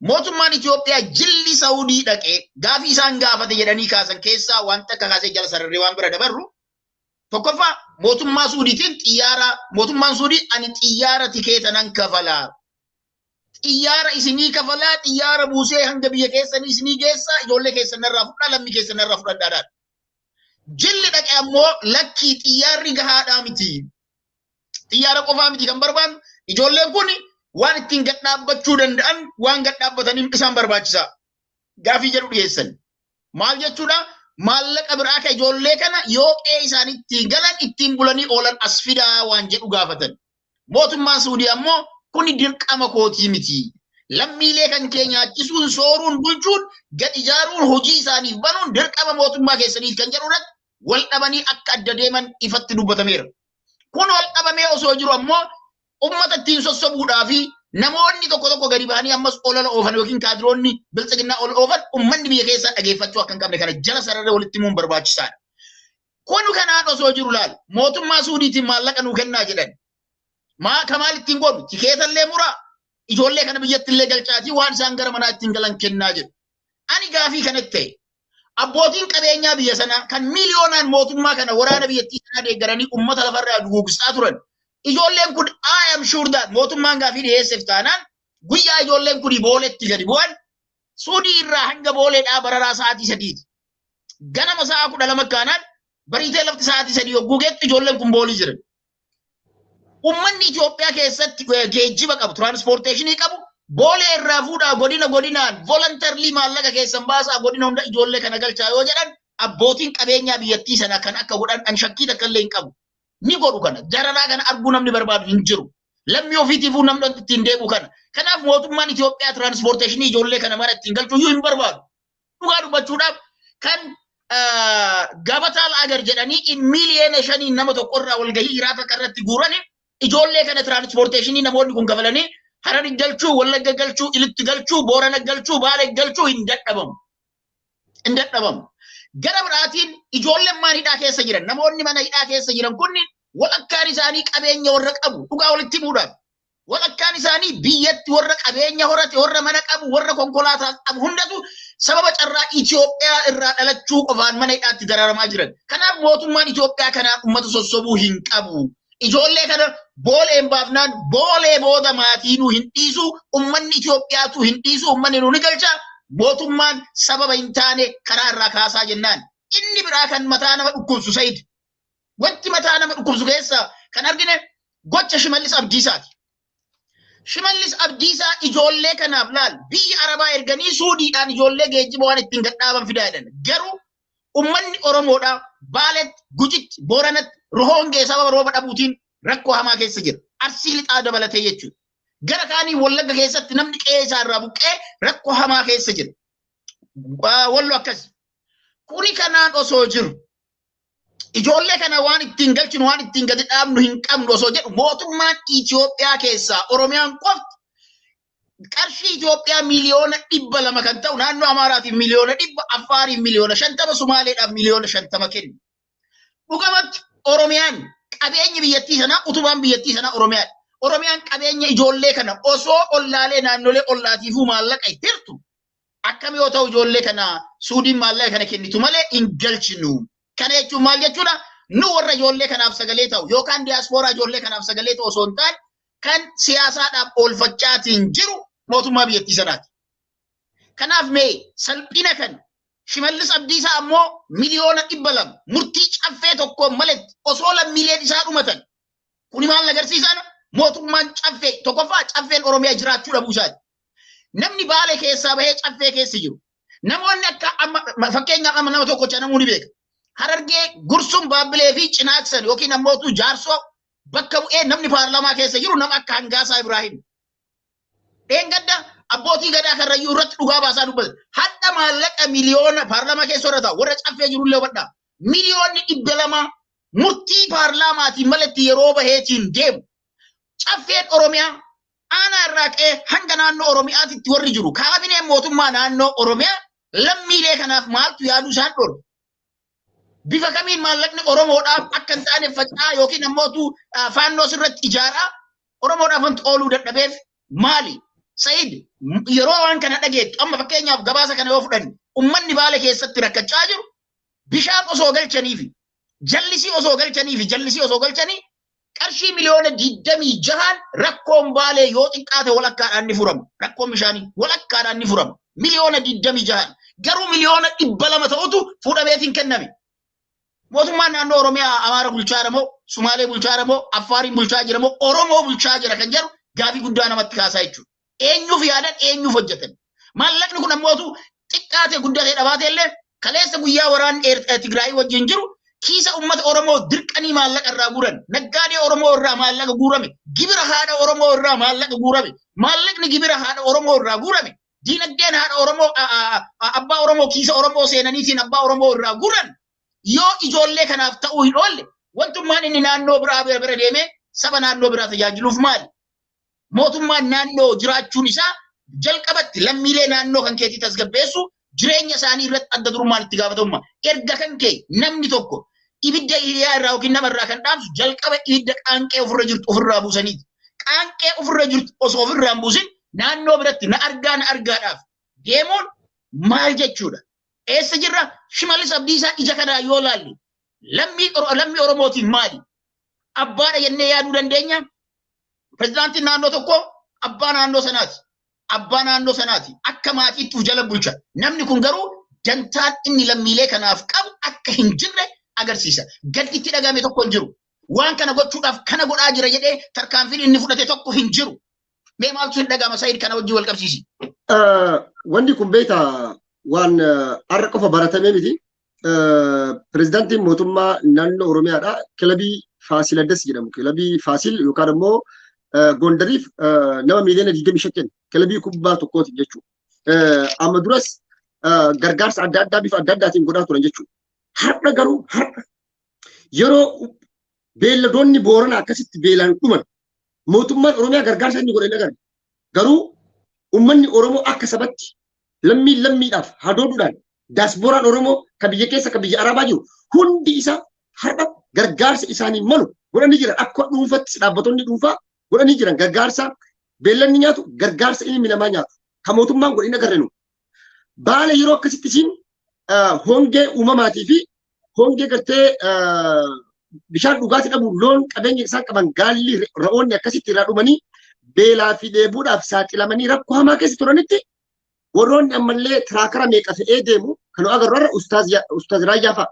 Mootummaan Itoophiyaa jilli Saudii dhaqee gaafii isaan gaafate jedhanii kaasan keessaa wanta akka kaasee jala sararree waan bira dabarru. Tokkoffaa mootummaa Suudiitiin mootummaan Suudii ani xiyyaara tikeeta nan kafalaa. Xiyyaara isinii kafalaa, xiyyaara buusee hanga biyya keessanii isinii geessaa, ijoollee keessanirraa fudhaa, lammii keessanirraa fudhadhaadhaan. Jilli dhaqee ammoo lakkii xiyyaarri gahaadhaa miti. Xiyyaara qofaa miti kan barbaannu ijoolleen kun waan ittiin gad dhaabbachuu danda'an waan gad dhaabbataniif isaan barbaachisaa. Gaafii jedhu dhiyeessan. Maal jechuudha? Maallaqa biraa akka ijoollee kana yoo qe'ee isaanii ittiin galan ittiin bulanii oolan as fidaa waan jedhu gaafatan. Mootummaan Suudii ammoo kuni dirqama kootii miti. Lammiilee kan kee nyaachisuun, sooruun, bulchuun, gad ijaaruun, hojii isaaniif banuun dirqama mootummaa keessaniif kan jedhu irratti wal dhabanii akka adda deeman ifatti dubbatameera. Kun wal dhabamee osoo jiru ammoo ummata ittiin sossobuudhaa fi namoonni tokko gadi bahanii ammas olola oofan yookiin kaadiroonni biltsiginnaa ol oofan ummanni biyya keessaa dhageeffachuu akka hin qabne kana jala sararee walitti himuun barbaachisaadha. Kun kanaan osoo jiru laal mootummaa Suudiitiin maallaqa nuu kennaa jedhan. Kamaal ittiin godhu tikeetallee muraa ijoollee kana biyyatti illee galchaatii waan isaan gara manaa ittiin galan kennaa jedhu. Ani gaafii kanatti ta'e abbootiin qabeenyaa biyya sanaa kan miiliyoonaan mootummaa kana waraana biyyattii sanaa deeggaranii ummata lafarraa duguugsaa turan. Ijoolleen kun I am sure that mootummaan gaafii dhiyeesseef taanaan guyyaa ijoolleen kun booletti gadi bu'an Suudii irraa hanga booleedhaa bararaa sa'aatii sadiiti. Ganama sa'a 12 kaanaan bariitee lafti sa'aatii 3 hogguugeetti ijoolleen kun boolii jiran. Ummanni Itoophiyaa keessatti geejjiba qabu, transportationii qabu, boolee irraa fuudhaa godinaan voluntarily maallaqa keessan baasaa godina hunda ijoollee kana galchaa yoo jedhan abbootiin qabeenyaa biyyattii sana kan akka godhan an shakkii takka illee hin qabu. Ni godhu kana jararaa kana arguu namni barbaadu hin jiru. Lammii ofiitiifuu namni ittiin deebi'u kana. Kanaaf mootummaan Itoophiyaa transportationii ijoollee kana mara ittiin galchuu iyyuu hin barbaadu. Dhugaa dubbachuudhaaf kan gabataa agar jedhanii in miiliyoona 5 nama tokkorraa walgahii hiraata irratti guuranii ijoollee kana transportationii namoonni kun kafalanii Harari galchuu, Wallagga galchuu, Ilitti galchuu, Boorana galchuu, Baalee galchuu hin dadhabamu. Hin dadhabamu. Gara biraatiin ijoolleen maan hidhaa keessa jiran namoonni mana hidhaa keessa jiran kunni walakkaan isaanii qabeenya warra qabu dhugaa walitti himuudhaaf. Walakkaan isaanii biyyatti warra qabeenya horate warra mana qabu warra konkolaataa qabu hundatu sababa carraa Itoophiyaa irraa dhalachuu qofaan mana hidhaatti dararamaa jiran. Kanaaf mootummaan Itoophiyaa kanaan uummata sossobuu hin qabu. Ijoollee kana booleen baafnaan boolee booda maatiinuu hin dhiisu ummanni Itoophiyaatu hin dhiisu ummanni nu ni galcha mootummaan sababa hin taane karaa irraa kaasaa jennaan. Inni biraa kan mataa nama dhukkubsu Sayid. Wanti mataa nama dhukkubsu keessa kan argine gocha Shimallis Abdiisaati. Shimallis Abdiisaa ijoollee kanaaf laal biyya Arabaa erganii Suudiidhaan ijoollee geejjiba waan ittiin gadhaaban fidaa jedhan. Garuu ummanni Oromoodhaa Baaletti, Gujitti, Booranatti, Rohongee sababa rooba dhabuutiin rakkoo hamaa keessa jira. Arsii lixaa dabalatee jechuudha. Gara kaanii Wallagga keessatti namni qe'ee isaa irraa buqqee rakkoo hamaa keessa jira. Wallo akkas. Kuni kanaan osoo jiru ijoollee kana waan ittiin galchinu waan ittiin gadi dhaabnu hin qabnu osoo jedhu mootummaan Itoophiyaa keessaa Oromiyaan qofti qarshii Itoophiyaa miiliyoona 200 kan ta'u naannoo Amaaraatiif miiliyoona 100 Affaariif miiliyoona 50 Sumaaleedhaaf miiliyoona 50 kennu. Dhugamatti Oromiyaan qabeenya biyyattii sanaa utubaan biyyattii sanaa Oromiyaadha. Oromiyaan qabeenya ijoollee kana osoo ollaalee naannolee ollaatiifuu maallaqa hirtu akkam yoo ta'u ijoollee kana Suudiin maallaqa kana kennitu malee hin galchinu. Kana jechuun maal jechuudha? Nu warra ijoollee kanaaf sagalee ta'u yookaan diiyaaspooraa ijoollee kanaaf sagalee ta'u osoo hin taane kan siyaasaadhaaf oolfachaatiin jiru mootummaa biyyattii sanaati. Kanaaf mee salphina kan Shimallis Abdiisaa ammoo miiliyoona 200 murtii caffee tokkoon maletti osoo lammiileen isaa dhumatan. Kuni maal agarsiisan? Mootummaan caffee tokkoffaa caffeen Oromiyaa jiraachuu dhabuu isaati. Namni Baalee keessaa bahee caffee keessa jiru. Namoonni akka fakkeenyaaf amma nama tokko namuu ni beeka. Harargee Gursum Baabbilee fi Cinaaksan yookiin ammootu Jaarsoo bakka bu'ee namni paarlaamaa keessa jiru nama akka Hangaasaa Ibraahim. Dheengadda abbootii gadaa karrayyuu irratti dhugaa baasaa dubbata. Hadda maallaqa miiliyoona paarlaamaa keessa irra taa'u warra caffee jirullee hubadhaa. Miiliyoonni 200 murtii paarlaamaatiin malatti yeroo baheetiin deemu. Caffeen Oromiyaa aanaa irraa qe'ee hanga naannoo Oromiyaatitti warri jiru. Kaabineen mootummaa naannoo Oromiyaa lammiilee kanaaf maaltu yaaduu isaan dhorku. Bifa kamiin maallaqni Oromoodhaaf akka hin taane faca'aa yookiin ammootu faannoo irratti ijaaraa Oromoodhaaf wanti ooluu dadhabeef maali? Sayid yeroo waan kana dhageettu amma fakkeenyaaf gabaasa kana yoo fudhanne ummanni Baalee keessatti rakkachaa jiru bishaan osoo galchanii fi jallisii osoo galchanii qarshii miiliyoona 26 rakkoon Baalee yoo xiqqaate walakkaadhaan ni furama. Rakkoon bishaanii walakkaadhaan ni furama. Miiliyoona 26 garuu miiliyoona 200 ta'utu fuudhameetiin kenname. Mootummaan naannoo Oromiyaa Amaara bulchaa jira moo Sumaalee bulchaa jira moo Affaariin bulchaa jira moo Oromoo bulchaa jira kan jedhu gaafii guddaa namatti kaasaa jechuudha. Eenyuuf yaadan eenyuuf hojjetan. Maallaqni kun ammootu xiqqaatee guddatee dhabaatee illee kaleessa guyyaa waraan Tigraay wajjin jiru kiisa ummata Oromoo dirqanii maallaqa irraa guuran. Naggaadee Oromoo irraa maallaqa guurame. Gibira haadha Oromoo irraa maallaqa guurame. Maallaqni gibira haadha Oromoo irraa guurame. Diinagdeen haadha Oromoo abbaa Oromoo kiisa Oromoo seenaniitiin abbaa Oromoo irraa guuran. yoo ijoollee kanaaf ta'uu hin oolle wantummaan inni naannoo biraa bira deemee saba naannoo biraa tajaajiluuf maali? Mootummaan naannoo jiraachuun isaa jalqabatti lammiilee naannoo kan keetii tasgabbeessu jireenya isaanii irratti adda durummaan itti gaafatamummaa. Erga kan kee namni tokko ibidda hiriyaa irraa yookiin namarraa kan dhaamsu jalqaba ibidda qaanqee ofirraa buusaniiti. Qaanqee ofirra jirtu osoo ofirraa hin buusin naannoo biratti na argaadhaaf deemuun maal jechuudha? Eessa jirra? Shimallis Abdiisaa ija kanaa yoo laalle lammii Oromootiin maali? Abbaadha jennee yaaduu dandeenya. Pirezidaantiin naannoo tokko abbaa naannoo sanaati. Abbaa naannoo sanaati. Akka maatiitti jala bulcha. Namni kun garuu dantaan inni lammiilee kanaaf qabu akka hin jirre agarsiisa. Gaddi itti dhagame tokko hin jiru. Waan kana gochuudhaaf kana godhaa jira jedhee tarkaanfiin inni fudhate tokko hin jiru. Mee maaltu hin dhagama Sa'iid kana wajjin wal qabsiisi? Wanni kun beektaa waan har'a qofa baratamee miti. Pirezidaantiin mootummaa naannoo Oromiyaadha. Kilabii Faasil Addas jedhamu. Kilabii Faasil yookaan immoo Gondariif nama miiliyoona 25 kenna. Kilabii kubbaa tokkooti jechuudha. Amma duras gargaarsa adda addaa bifa adda addaatiin godhaa turan jechuudha. Har'a garuu yeroo beelladoonni Booranaa akkasitti beelaan dhuman mootummaan Oromiyaa gargaarsa inni godhe agarra. Garuu uummanni Oromoo akka sabatti lammiidhaaf hadooduudhaan daasbooraan Oromoo kan biyya keessa kan biyya Arabaa jiru hundi isaa har'a gargaarsa isaanii malu godhanii jiran akka dhuunfaatti dhaabbatonni dhuunfaa godhanii jiran gargaarsa beellanni nyaatu gargaarsa ilmi namaa nyaatu kan mootummaan godhin agarre nu. Baala yeroo akkasitti isiin hongee uumamaatii fi hongee gartee bishaan dhugaatii dhabuun loon qabeenya isaan qaban gaalli ra'oonni akkasitti irraa dhumanii beelaa fi dheebuudhaaf saaxilamanii rakkoo hamaa keessa turanitti warroonni ammallee tiraakara meeqa fe'ee deemu kan agarru irra ustaaz Raayyaa fa'a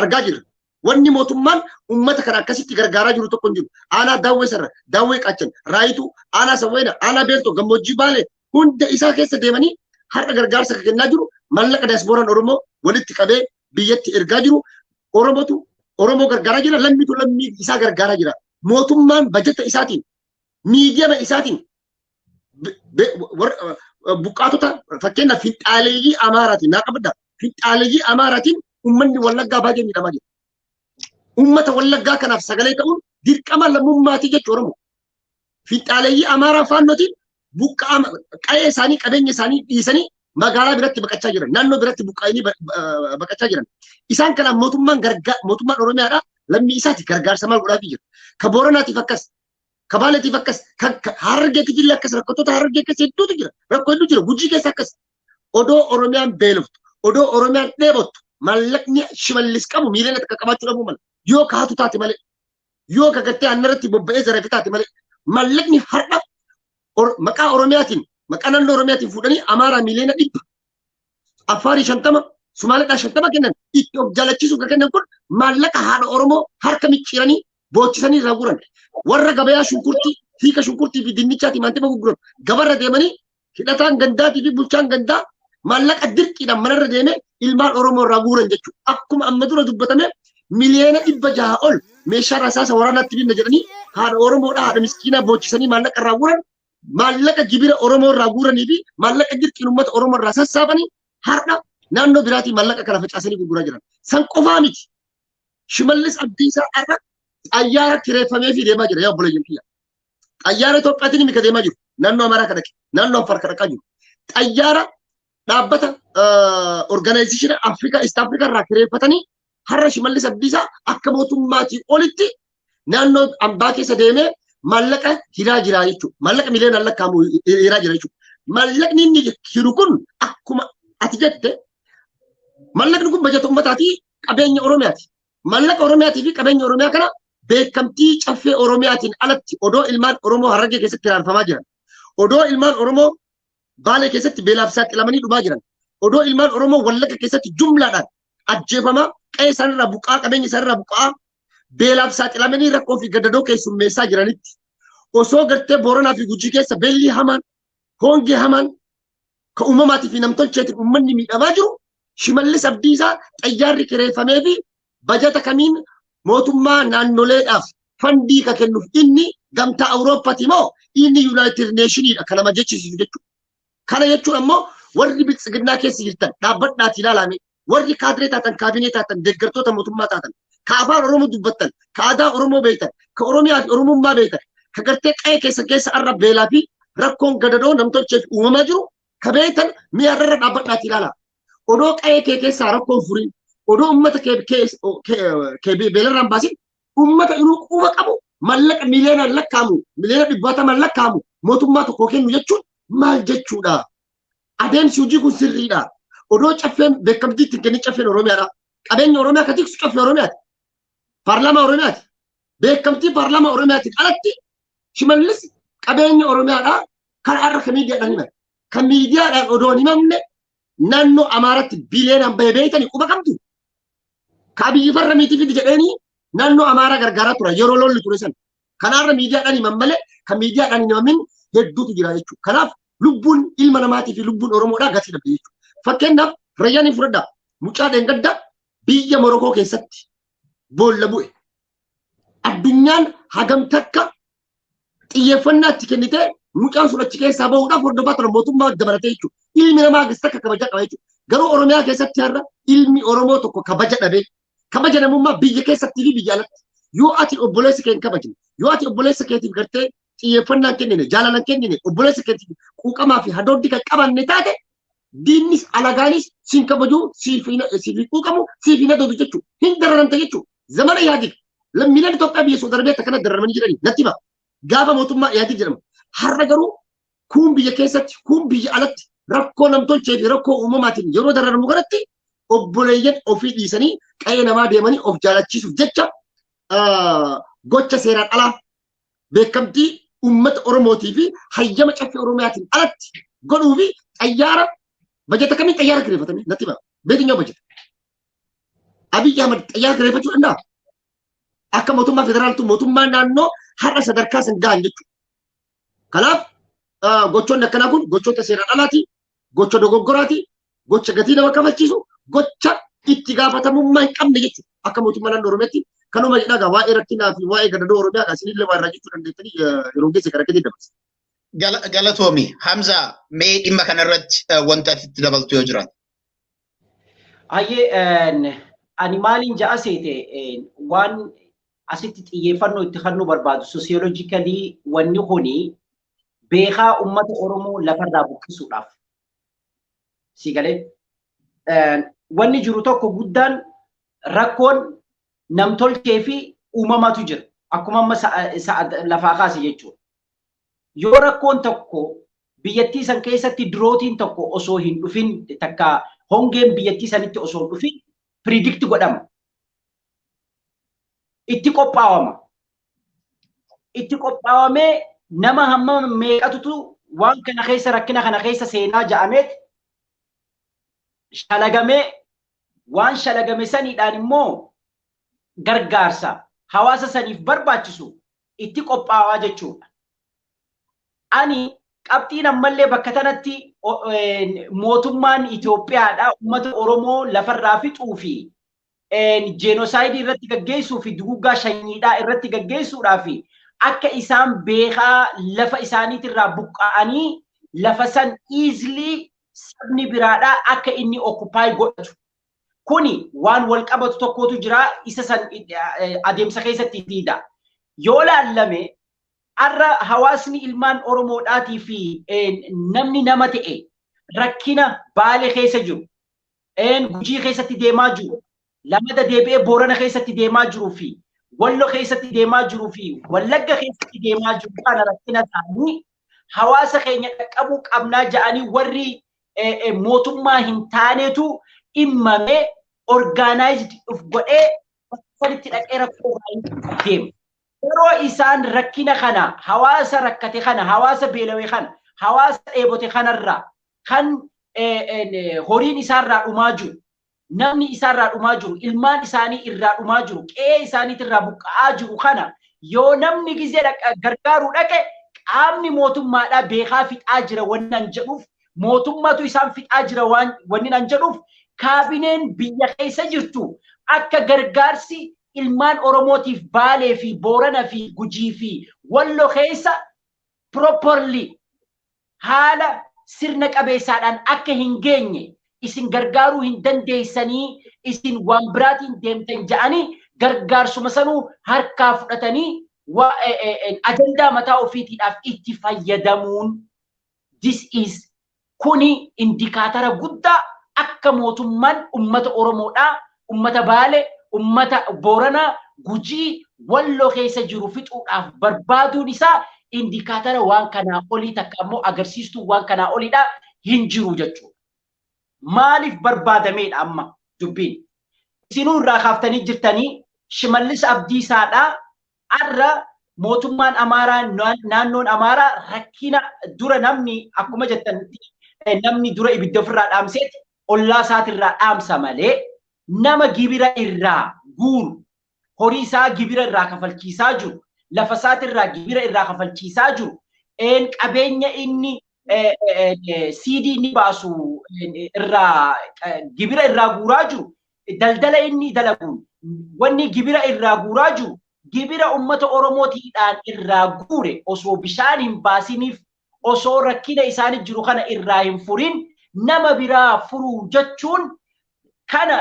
argaa jirra. Wanni mootummaan uummata kana akkasitti gargaaraa jiru tokko hin jiru. Aanaa daawwee sarara, daawwee qaachan, raayituu, aanaa sawweena, aanaa beeltoo, gammoojjii baalee hunda isaa keessa deemanii har'a gargaarsa kennaa jiru. Mallaqa diyaaspooraan Oromoo walitti qabee biyyatti ergaa jiru. Oromoo gargaaraa jira, lammiitu lammii isaa gargaaraa jira. Mootummaan bajeta isaatiin, miidiyaa isaatiin buqqaatota fakkeenyaaf finxaaleeyyii Amaaraatiin naa qabadda. Finxaaleeyyii Amaaraatiin uummanni Wallaggaa baay'ee miidhamaa jira. Uummata Wallaggaa kanaaf sagalee ta'uun dirqama lammummaatii jechuudha Oromoo. Finxaaleeyyii Amaaraa faannootiin buqqaa qa'ee isaanii qabeenya isaanii dhiisanii magaalaa biratti baqachaa jiran. Naannoo biratti buqqaa'anii baqachaa jiran. Isaan kanaaf mootummaan Oromiyaadhaa lammii isaati gargaarsa maal godhaafii jira. Ka Booranaatiif akkas, ka Baaleetiif akkas, kan Harargeetiif illee akkas rakkattoota Harargee keessa hedduutu jira. Rakkoo hedduu jira. Gujii keessa akkas. Odoo Oromiyaan beeloftu, odoo Oromiyaan dheebottu, maallaqni Shimallis qabu miiliyoona takka qabaachuu dhabuu mala. Yoo kaatu taate malee, yoo kagattee aannan bobba'ee zarafe taate malee, maallaqni har'a maqaa Oromiyaatiin, maqaa naannoo Oromiyaatiin fuudhanii Amaaraa miiliyoona 100, Affaarii 50, Sumaaleedhaa 50 kennan itti of jaalachiisuuf kennan kun maallaqa haadha Oromoo harka micciiranii boochisanii irraa guuran. Warra gabayaa shunkurtii, hiika shunkurtii fi dinnichaatii maantiba gurguran gabarra deemanii hidhataan gandaatii fi bulchaan gandaa maallaqa dirqiidhaan manarra deemee ilmaan Oromoo irraa guuran jechuudha. Akkuma amma dura dubbatame miliyoona 600 ol meeshaa rasaasa waraanaatti binna jedhanii haadha Oromoodhaa haadha miskiinaa boochisanii maallaqa irraa guuran maallaqa gibira Oromoo irraa guuranii fi maallaqa dirqiin uummata Oromoo irraa sassaabanii har'a naannoo biraatii maallaqa kana facaasanii gurguraa jiran. San qofaa miti. Shimallis Abdiisaa har'a xayyaara kireeffamee fi deemaa jira yaa obboleeyyan kiyya. Xayyaara Itoophiyaatiin mika deemaa jiru. Naannoo Amaaraa kadhaqe. Naannoo Affaar kadhaqaa jiru. Xayyaara dhaabbata organization Afrikaa East Africa irraa kireeffatanii har'a Shimallis Abdiisaa akka mootummaatii olitti naannoo ambaa keessa deemee maallaqa hiraa jira jechuudha. Maallaqa miliyoona lakkaa'amu hiraa jira jechuudha. Maallaqni inni hiru kun akkuma ati jette maallaqni kun bajata uummataatii qabeenya Oromiyaati. Maallaqa Oromiyaatii fi qabeenya Oromiyaa kana beekamtii caffee Oromiyaatiin alatti odoo ilmaan Oromoo Harargee keessatti raarfamaa jiran. Odoo ilmaan Oromoo Baalee keessatti beelaaf saaxilamanii dhumaa jiran. Odoo ilmaan Oromoo Wallagga keessatti jumlaadhaan ajjeefamaa qe'ee isaanirraa buqqaa qabeenya isaanirraa buqqaa beelaaf saaxilamanii rakkoo fi gaddadoo keessummeessaa jiranitti. Osoo gartee Booranaa fi Gujii keessa beelli hamaan, hongee hamaan ka uumamaatii fi namtolcheetiin uummanni miidhamaa jiru Shimallis Abdiisaa xayyaarri kireeffamee fi bajata kamiin mootummaa naannoleedhaaf fandii ka kennuuf inni gamtaa Awurooppaati moo inni Yuunaayitid Neeshiniidha kan nama jechisiisu jechuudha. Kana jechuun ammoo warri biltsiginnaa keessa jirtan dhaabbadhaati ilaalame warri kaadree taatan kaabinee taatan deeggartoota mootummaa taatan ka afaan oromoo dubbattan ka aadaa oromoo beektan ka oromiyaa fi oromummaa beektan ka gartee qe'ee keessa arra beelaa fi rakkoon gadadoo namtolcheef uumamaa jiru ka beektan mi'a irra dhaabbadhaati ilaala. Odoo qe'ee kee keessaa rakkoon furii odoo ummata kee beelarraan baasin ummata inuu quba qabu mallaqa miliyoonaan lakkaamu miliyoona 100 lakkaamu mootummaa tokko kennu jechuun maal jechuudha? Adeemsi hojii kun sirriidha. Odoo caffeen beekamtii ittiin kenni caffeen Oromiyaadha. Qabeenya Oromiyaa ka tiksu caffee Oromiyaati. Paarlaamaa Oromiyaati. Beekamtii paarlaamaa Oromiyaatiin alatti Shimallis qabeenya Oromiyaadha. Kan har'a ka miidiyaadhaan himan. Kan miidiyaadhaan odoo hin himamne naannoo Amaaraatti biliyoonaan bahee beeytanii quba qabdu. Ka biyyi farra miitii fidi jedheenii naannoo Amaaraa gargaaraa tura yeroo lolli ture san. Kanaarra miidiyaadhaan himan malee kan miidiyaadhaan hin himamin hedduutu jira jechuudha. Kanaaf lubbuun ilma namaatii fi lubbuun Oromoodhaa gatii dhabde jechuudha. Fakkeenyaaf Rayyaaniin fudhadhaa mucaa dheengaddaa biyya Morokoo keessatti boolla bu'e. Addunyaan hagam takka xiyyeeffannaa itti kennitee mucaan sun achi keessaa bahuudhaaf hordofaa ture mootummaa dabalatee jechuudha. Ilmi namaa gas takka kabajaa qaba jechuudha. Garuu Oromiyaa keessatti har'a ilmi Oromoo tokko kabaja dhabee kabaja namummaa biyya keessattii fi biyya alatti yoo ati obboleessa kee hin kabajne yoo ati obboleessa keetiif gartee xiyyeeffannaa hin kennine jaalala hin kennine obboleessa keetiif quuqamaa fi hadooddi kan qabanne taate diinnis alagaanis siin kabajuu siif quuqamu siif hin hadoodu jechuudha. Hin dararamte jechuudha. Zamana Ihaadig lammiileen Itoophiyaa biyya Suudaan Arabiyaa akkana dararamanii jiranii natti hima. Gaafa mootummaa Ihaadig jedhama. Har'a garuu kun biyya keessatti kun biyya alatti rakkoo namtolchee fi rakkoo uumamaatiin yeroo dararamu kanatti obboleeyyan ofii dhiisanii qe'ee namaa deemanii of jaalachiisuuf jecha gocha seeraan alaa beekamtii uummata Oromootii fi hayyama caffee Oromiyaatiin alatti godhuu fi xayyaara bajeta kamiin xayyaara kireeffatanii natti hima. Beetinyoo bajeta. Abiyyi Ahmad xayyaara kireeffachuu danda'a. Akka mootummaa federaaltu mootummaa naannoo har'a sadarkaa san gahan jechuudha. Kanaaf gochoonni akkanaa kun gochoota seeraan alaati, gocha dogoggoraati, gocha gatii nama kafalchiisu, gocha itti gaafatamummaa hin qabne jechuudha. Akka mootummaa naannoo Oromiyaatti kanuma jedhagaa waa'ee rakkinaa fi waa'ee gadadoo Oromiyaa isinillee waa irraa jechuu dandeettanii yeroo geesse gara gadi dabarsa. Galatoomi Hamza mee dhimma kanarratti wanta itti dabaltu yoo jiraate. Ayyee ani maaliin ja'a seete waan asitti xiyyeeffannoo itti kennuu barbaadu soosiyoloojikalii wanni kuni beekaa uummata Oromoo lafarraa buqqisuudhaaf. Si galee wanni jiru tokko guddaan rakkoon namtolchee fi uumamatu jira. Akkuma amma lafaa kaase jechuudha. Yoo rakkoon tokko biyyattii san keessatti dirootiin tokko osoo hin dhufin takka hongeen biyyattii sanitti osoo hin dhufin predict godhama. Itti qophaawama. Itti qophaawamee nama hamma meeqatutu waan kana keessa rakkina kana keessa seenaa ja'ameet shalagamee waan shalagame saniidhaan immoo gargaarsa hawaasa saniif barbaachisu itti qophaawaa jechuudha. Ani qabxiin ammallee bakka tanatti mootummaan Itoophiyaadha uummata Oromoo lafarraa fixuu fi jenosaayidii irratti gaggeessuu fi duguggaa sanyiidhaa irratti gaggeessuudhaa fi akka isaan beekaa lafa isaaniitirraa buqqa'anii lafa san easily sabni biraadhaa akka inni occupy godhatu. Kuni waan wal qabatu tokkotu jira isa san adeemsa keessatti diida. Yoo laallame arra hawaasni ilmaan Oromoodhaatii fi namni nama ta'e rakkina Baalee keessa jiru, Gujii keessatti deemaa jiru, Lamada deebi'ee Boorana keessatti deemaa jiruu fi Walloo keessatti deemaa jiruu fi Wallagga keessatti deemaa jiru kana rakkina isaanii hawaasa keenya qaqqabuu qabnaa ja'anii warri mootummaa hin taanetu dhimmamee organized of godhee sanitti dhaqee rakkoo deema. Yeroo isaan rakkina kana hawaasa rakkate kana hawaasa beelawee kana hawaasa dheebote kanarraa kan horiin isaarraa dhumaa jiru namni isaarraa dhumaa jiru ilmaan isaanii irraa dhumaa jiru qe'ee isaaniitirraa buqqa'aa jiru kana yoo namni gizee gargaaruu dhaqe qaamni mootummaadhaa beekaa fixaa jira wanni an jedhuuf mootummatu isaan fixaa jira wanni an jedhuuf kaabineen biyya keessa jirtu akka gargaarsi ilmaan Oromootiif Baalee fi Boorana fi Gujii fi Walloo keessa properly haala sirna qabeessaadhaan akka hin geenye isin gargaaruu hin dandeessanii isin waan biraatiin deemtan ja'anii gargaarsuma sanuu harkaa fudhatanii ajandaa mataa ofiitiidhaaf itti fayyadamuun this is kuni indikaatara guddaa akka mootummaan ummata Oromoodhaa, ummata Baale, ummata Booranaa, Gujii, Walloo keessa jiru fixuudhaaf barbaaduun isaa indikaatara waan kanaa olii takka ammoo agarsiistuu waan kanaa oliidha hin jiru jechuudha. Maaliif barbaadameedha amma dubbiin? Isinuu irraa kaaftanii jirtanii Shimallis Abdiisaadhaa arra mootummaan Amaaraa naannoon Amaaraa rakkina dura namni akkuma jettanitti namni dura ibidda ofirraa dhaamseeti ollaa isaatirraa dhaamsa malee nama gibira irraa guuru horii isaa gibira irraa kafalchiisaa jiru lafa isaatirraa gibira irraa kafalchiisaa jiru qabeenya inni CD inni baasu irraa gibira irraa guuraa jiru daldala inni dalaguun wanni gibira irraa guuraa jiru gibira ummata Oromootiidhaan irraa guure osoo bishaan hin baasiniif osoo rakkina isaanii jiru kana irraa hin furin nama biraa furuu jechuun kana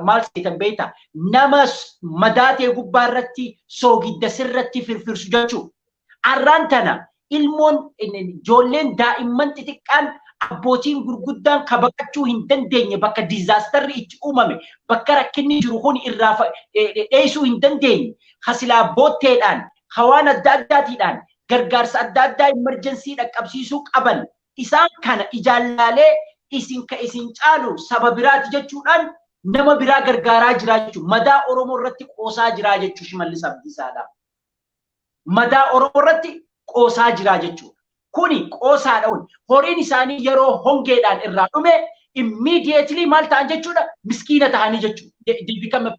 maal seetan beekta nama madaatee gubbaa irratti soogidda sirratti firfirsu jechuun arraan tana ilmoon ijoolleen daa'imman xixiqqaan abbootiin gurguddaan kabaqachuu hin dandeenye bakka diizaasterri itti uumame bakka rakkinni jiru kun irraa dheessuu hin dandeenye hasilaa bootteedhaan hawaan adda addaatiidhaan gargaarsa adda addaa emerjensii dhaqqabsiisuu qaban isaan kana ijaallaalee isin caalu saba biraati jechuudhaan nama biraa gargaaraa jira jechuudha. Madaa Oromoo irratti qoosaa jira jechuudha Shimallis Abdiisaadha. Madaa Oromoo irratti qoosaa jira jechuudha. Kuni qoosaadhaan horiin isaanii yeroo hongeedhaan irraa dhume immediately maal ta'an jechuudha miskiina ta'anii jechuudha. They become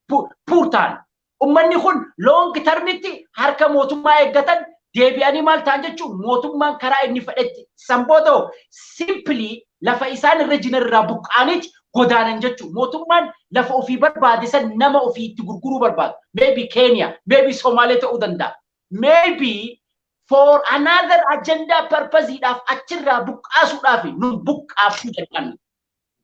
poor ta'an. Ummanni kun long termitti harka mootummaa eeggatan deebi'anii maal ta'an jechuun mootummaan karaa inni fedhetti sanbootoo simply lafa isaan irra jiran irraa buqqaaniiti godaanan jechuun mootummaan lafa ofii barbaade san nama ofii itti gurguruu barbaadu. Maybe Kenya, maybe Somalia ta'uu danda'a. Maybe for another agenda purposeidhaaf achirraa buqqaasuudhaaf nun buqqaafuu jedhan.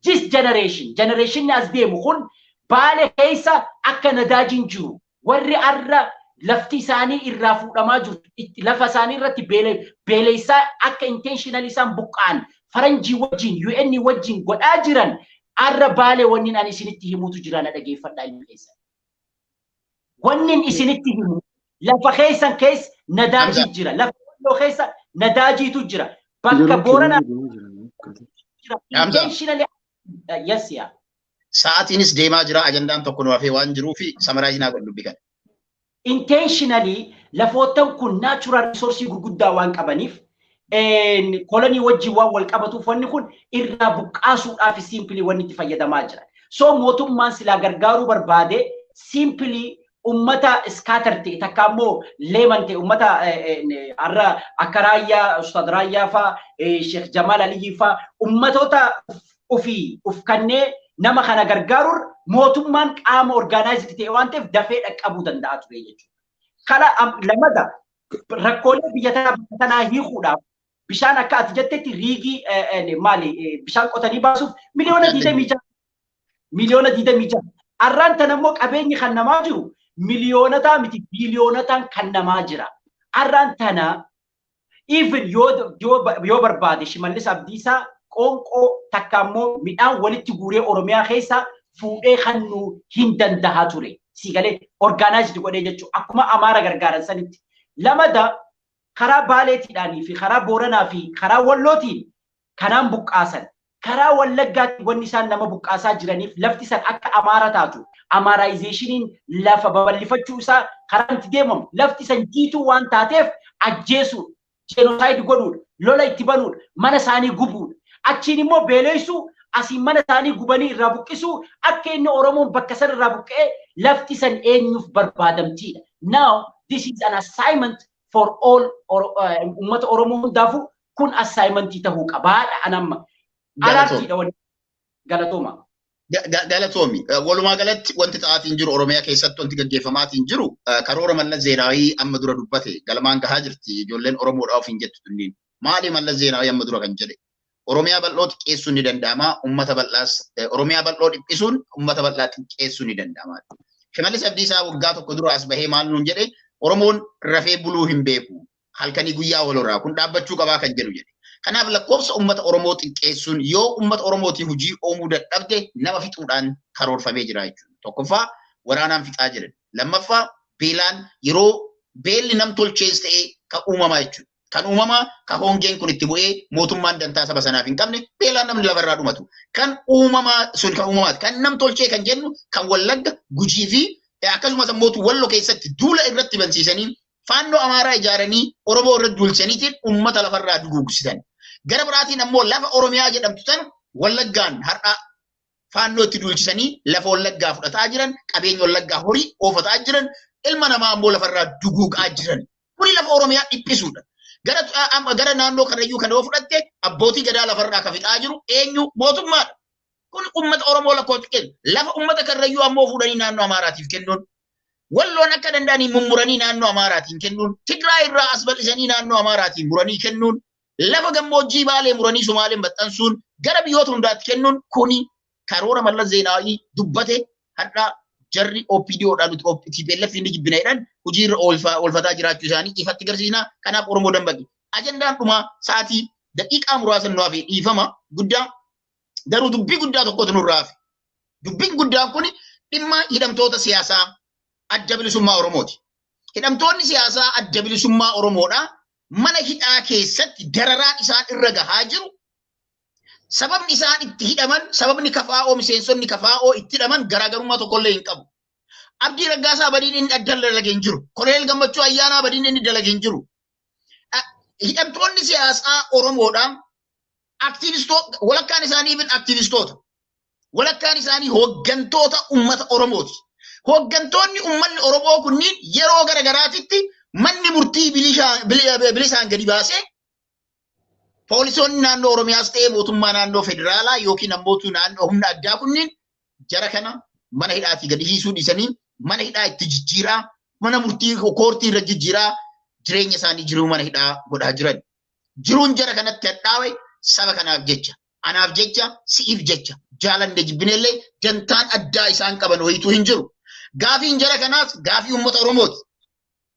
This generation as deemu kun Baale keessa akka nadaajiin jiru warri arra lafti isaanii irraa fuudhamaa jiru lafa isaanii irratti beeleysaa akka intentional isaan buqqaan faranjii wajjin UN wajjin godhaa jiran arra Baale wannin ani isinitti himutu jira na dhageeffadhaa ilmi keessa. Wannin isinitti himu lafa keessan keessa nadaajii jira lafa Walloo keessa nadaajiitu jira bakka Booranaa intentionally yes yeah. Sa'aatiinis deemaa jira ajandaan tokko nu hafee waan jiruufi samaraayinaa godhu dubbii kana. Intentionally lafootan kun natural resource gurguddaa waan qabaniif kolonii wajjin waan wal qabatuuf wanni kun irraa buqqaasuudhaaf simply wanni itti fayyadamaa jira. So mootummaan silaa gargaaruu barbaade simply ummata scatter ta'e takka ammoo leeman ta'e ummata arra akka Raayyaa Ustaad Raayyaa faa Sheekh Jamaal Aliyyi faa ummatoota uf kannee nama kana gargaaruun mootummaan qaama organized ta'e waan ta'eef dafee dhaqqabuu danda'a ture jechuudha. Kana lamada rakkoolee biyya tanaa hiikuudhaaf bishaan akka ati jettetti riigii maali bishaan qotanii baasuuf miliyoona 26 arraan tan ammoo qabeenyi kan namaa jiru miliyoonataa miti biiliyoonataan kan namaa jira. Arraan tana even yoo barbaade Shimallis Abdiisaa qoonqoo takka ammoo midhaan walitti guuree Oromiyaa keessa fuudhee kannuu hin danda'a ture. Siigalee organized godhee jechuudha. Akkuma Amaara gargaaran sanitti. Lamada karaa Baaleetiidhaanii fi karaa Booranaa fi karaa Wallootiin kanaan buqqaasan. Karaa Wallaggaatiin wanni isaan nama buqqaasaa jiraniif lafti san akka Amaara taatu. Amaaraayzeeshiniin lafa babal'ifachuu isaa karaa itti deemamu. Lafti san jiituu waan taateef ajjeesuu, jenosaayid godhuudha, lola itti banuudha, mana isaanii gubuudha. Achiin immoo beeleessuu asiin mana isaanii gubanii irraa buqqisuu akka inni Oromoon bakka san irraa buqqee lafti san eenyuuf barbaadamtiidha. Now this is an assignment for all ummata Oromoo hundaafuu kun assignmentii ta'uu qabaadha anamma. Alaartiidha wani galatooma. Galatoomi walumaa galatti wanti ta'aatiin jiru Oromiyaa keessatti wanti gaggeeffamaatiin jiru karoora Mallas Zeenaawii amma dura dubbate galmaan gahaa jirti ijoolleen Oromoodhaa ofiin jettu tunniin maali Mallas Zeenaawii amma dura kan jedhe Oromiyaa bal'oo xiqqeessuun ni danda'ama. Uummata bal'aas Oromiyaa bal'oo dhiphisuun uummata bal'aa xiqqeessuun ni danda'ama. Shimallis Abdiisaa waggaa tokko dura as bahee maal nuun jedhe Oromoon rafee buluu hin beeku. Halkanii guyyaa walirraa kun dhaabbachuu qabaa kan jedhu jedhe. Kanaaf lakkoofsa uummata Oromoo xiqqeessuun yoo uummata Oromootii hojii uumuu dadhabde nama fixuudhaan karoorfamee jira jechuudha. Tokkoffaa waraanaan fixaa jiran. Lammaffaa beelaan yeroo beelli nam tolchees ta'ee kan uumamaa jechuudha. Kan uumamaa kan hongeen kun itti bu'ee mootummaan dantaa saba sanaaf hin qabne beelaan namni lafarraa dhumatu. Kan uumamaa sun kan uumamaati. Kan nam tolchee kan jennu kan Wallagga Gujii fi akkasumas immoo Walloo keessatti duula irratti bansiisanii faannoo Amaaraa ijaaranii Oromoo irratti duulchaniitiin uummata lafarraa duguugsisan. Gara biraatiin ammoo lafa Oromiyaa jedhamtu tan Wallaggaan har'a faannoo itti duulchisanii lafa Wallaggaa fudhataa jiran, qabeenya Wallaggaa horii oofataa jiran, ilma namaa ammoo lafarraa duguugaa jiran. Kuni lafa Oromiyaa dhiphisuudha. Gara naannoo Karrayyuu kana yoo fudhatte abbootii gadaa lafarraa kan fixaa jiru eenyu mootummaadha. Kun uummata Oromoo lakkooftu lafa uummata Karrayyuu ammoo fuudhanii naannoo Amaaraatiif kennuun. Walloon akka danda'anii mummuranii naannoo Amaaraatiin kennuun. Tigraay irraa as bal'isanii naannoo Amaaraatiin muranii kennuun. Lafa gammoojjii Baalee muranii Sumaaleen baxxansuun gara biyyoota hundaatti kennuun kuni karoora Mallas Zeenaawii dubbate har'a jarri OPDOdhaan TPLF inni jibbinaadhaan hojii irra oolfataa jiraachuu isaanii ifatti agarsiisna. Kanaaf Oromoo dammaqi. Ajandaan dhumaa sa'aatii daqiiqaa muraasa nurraa fi dhiifama guddaa garuu dubbii guddaa tokkotu nurraa hafe. Dubbiin guddaan kun dhimma hidhamtoota siyaasaa adda bilisummaa Oromooti. Hidhamtoonni siyaasaa adda bilisummaa Oromoodhaa mana hidhaa keessatti dararaan isaan irra gahaa jiru. Sababni isaan itti hidhaman, sababni kafaa'oo miseensonni kafaa'oo itti hidhaman garaagarummaa tokkollee hin qabu. Abdii Raggaasaa badiin inni adda dalagee hin jiru. Koloneel Gammachuu Ayyaanaa badiin inni dalagee hin jiru. Hidhamtoonni siyaasaa Oromoodhaan aktiivistoota walakkaan isaanii bin aktiivistoota. Walakkaan isaanii hooggantoota uummata Oromooti. Hooggantoonni uummanni Oromoo kunniin yeroo garagaraatitti manni murtii bilisaan gadi baasee poolisoonni naannoo Oromiyaas ta'ee mootummaa naannoo federaalaa yookiin ammoo naannoo humna addaa kunniin jara kana mana hidhaatii gadi hiisuu dhiisanii mana hidhaa itti jijjiiraa mana murtii koortii irra jijjiiraa jireenya isaanii jiruu mana hidhaa godhaa jiran. Jiruun jara kanatti hadhaawe saba kanaaf jecha, anaaf jecha, si'iif jecha, jaalanne jibbinellee dantaan addaa isaan qaban wayituu hin jiru. Gaafiin jara kanaas gaafii uummata Oromooti.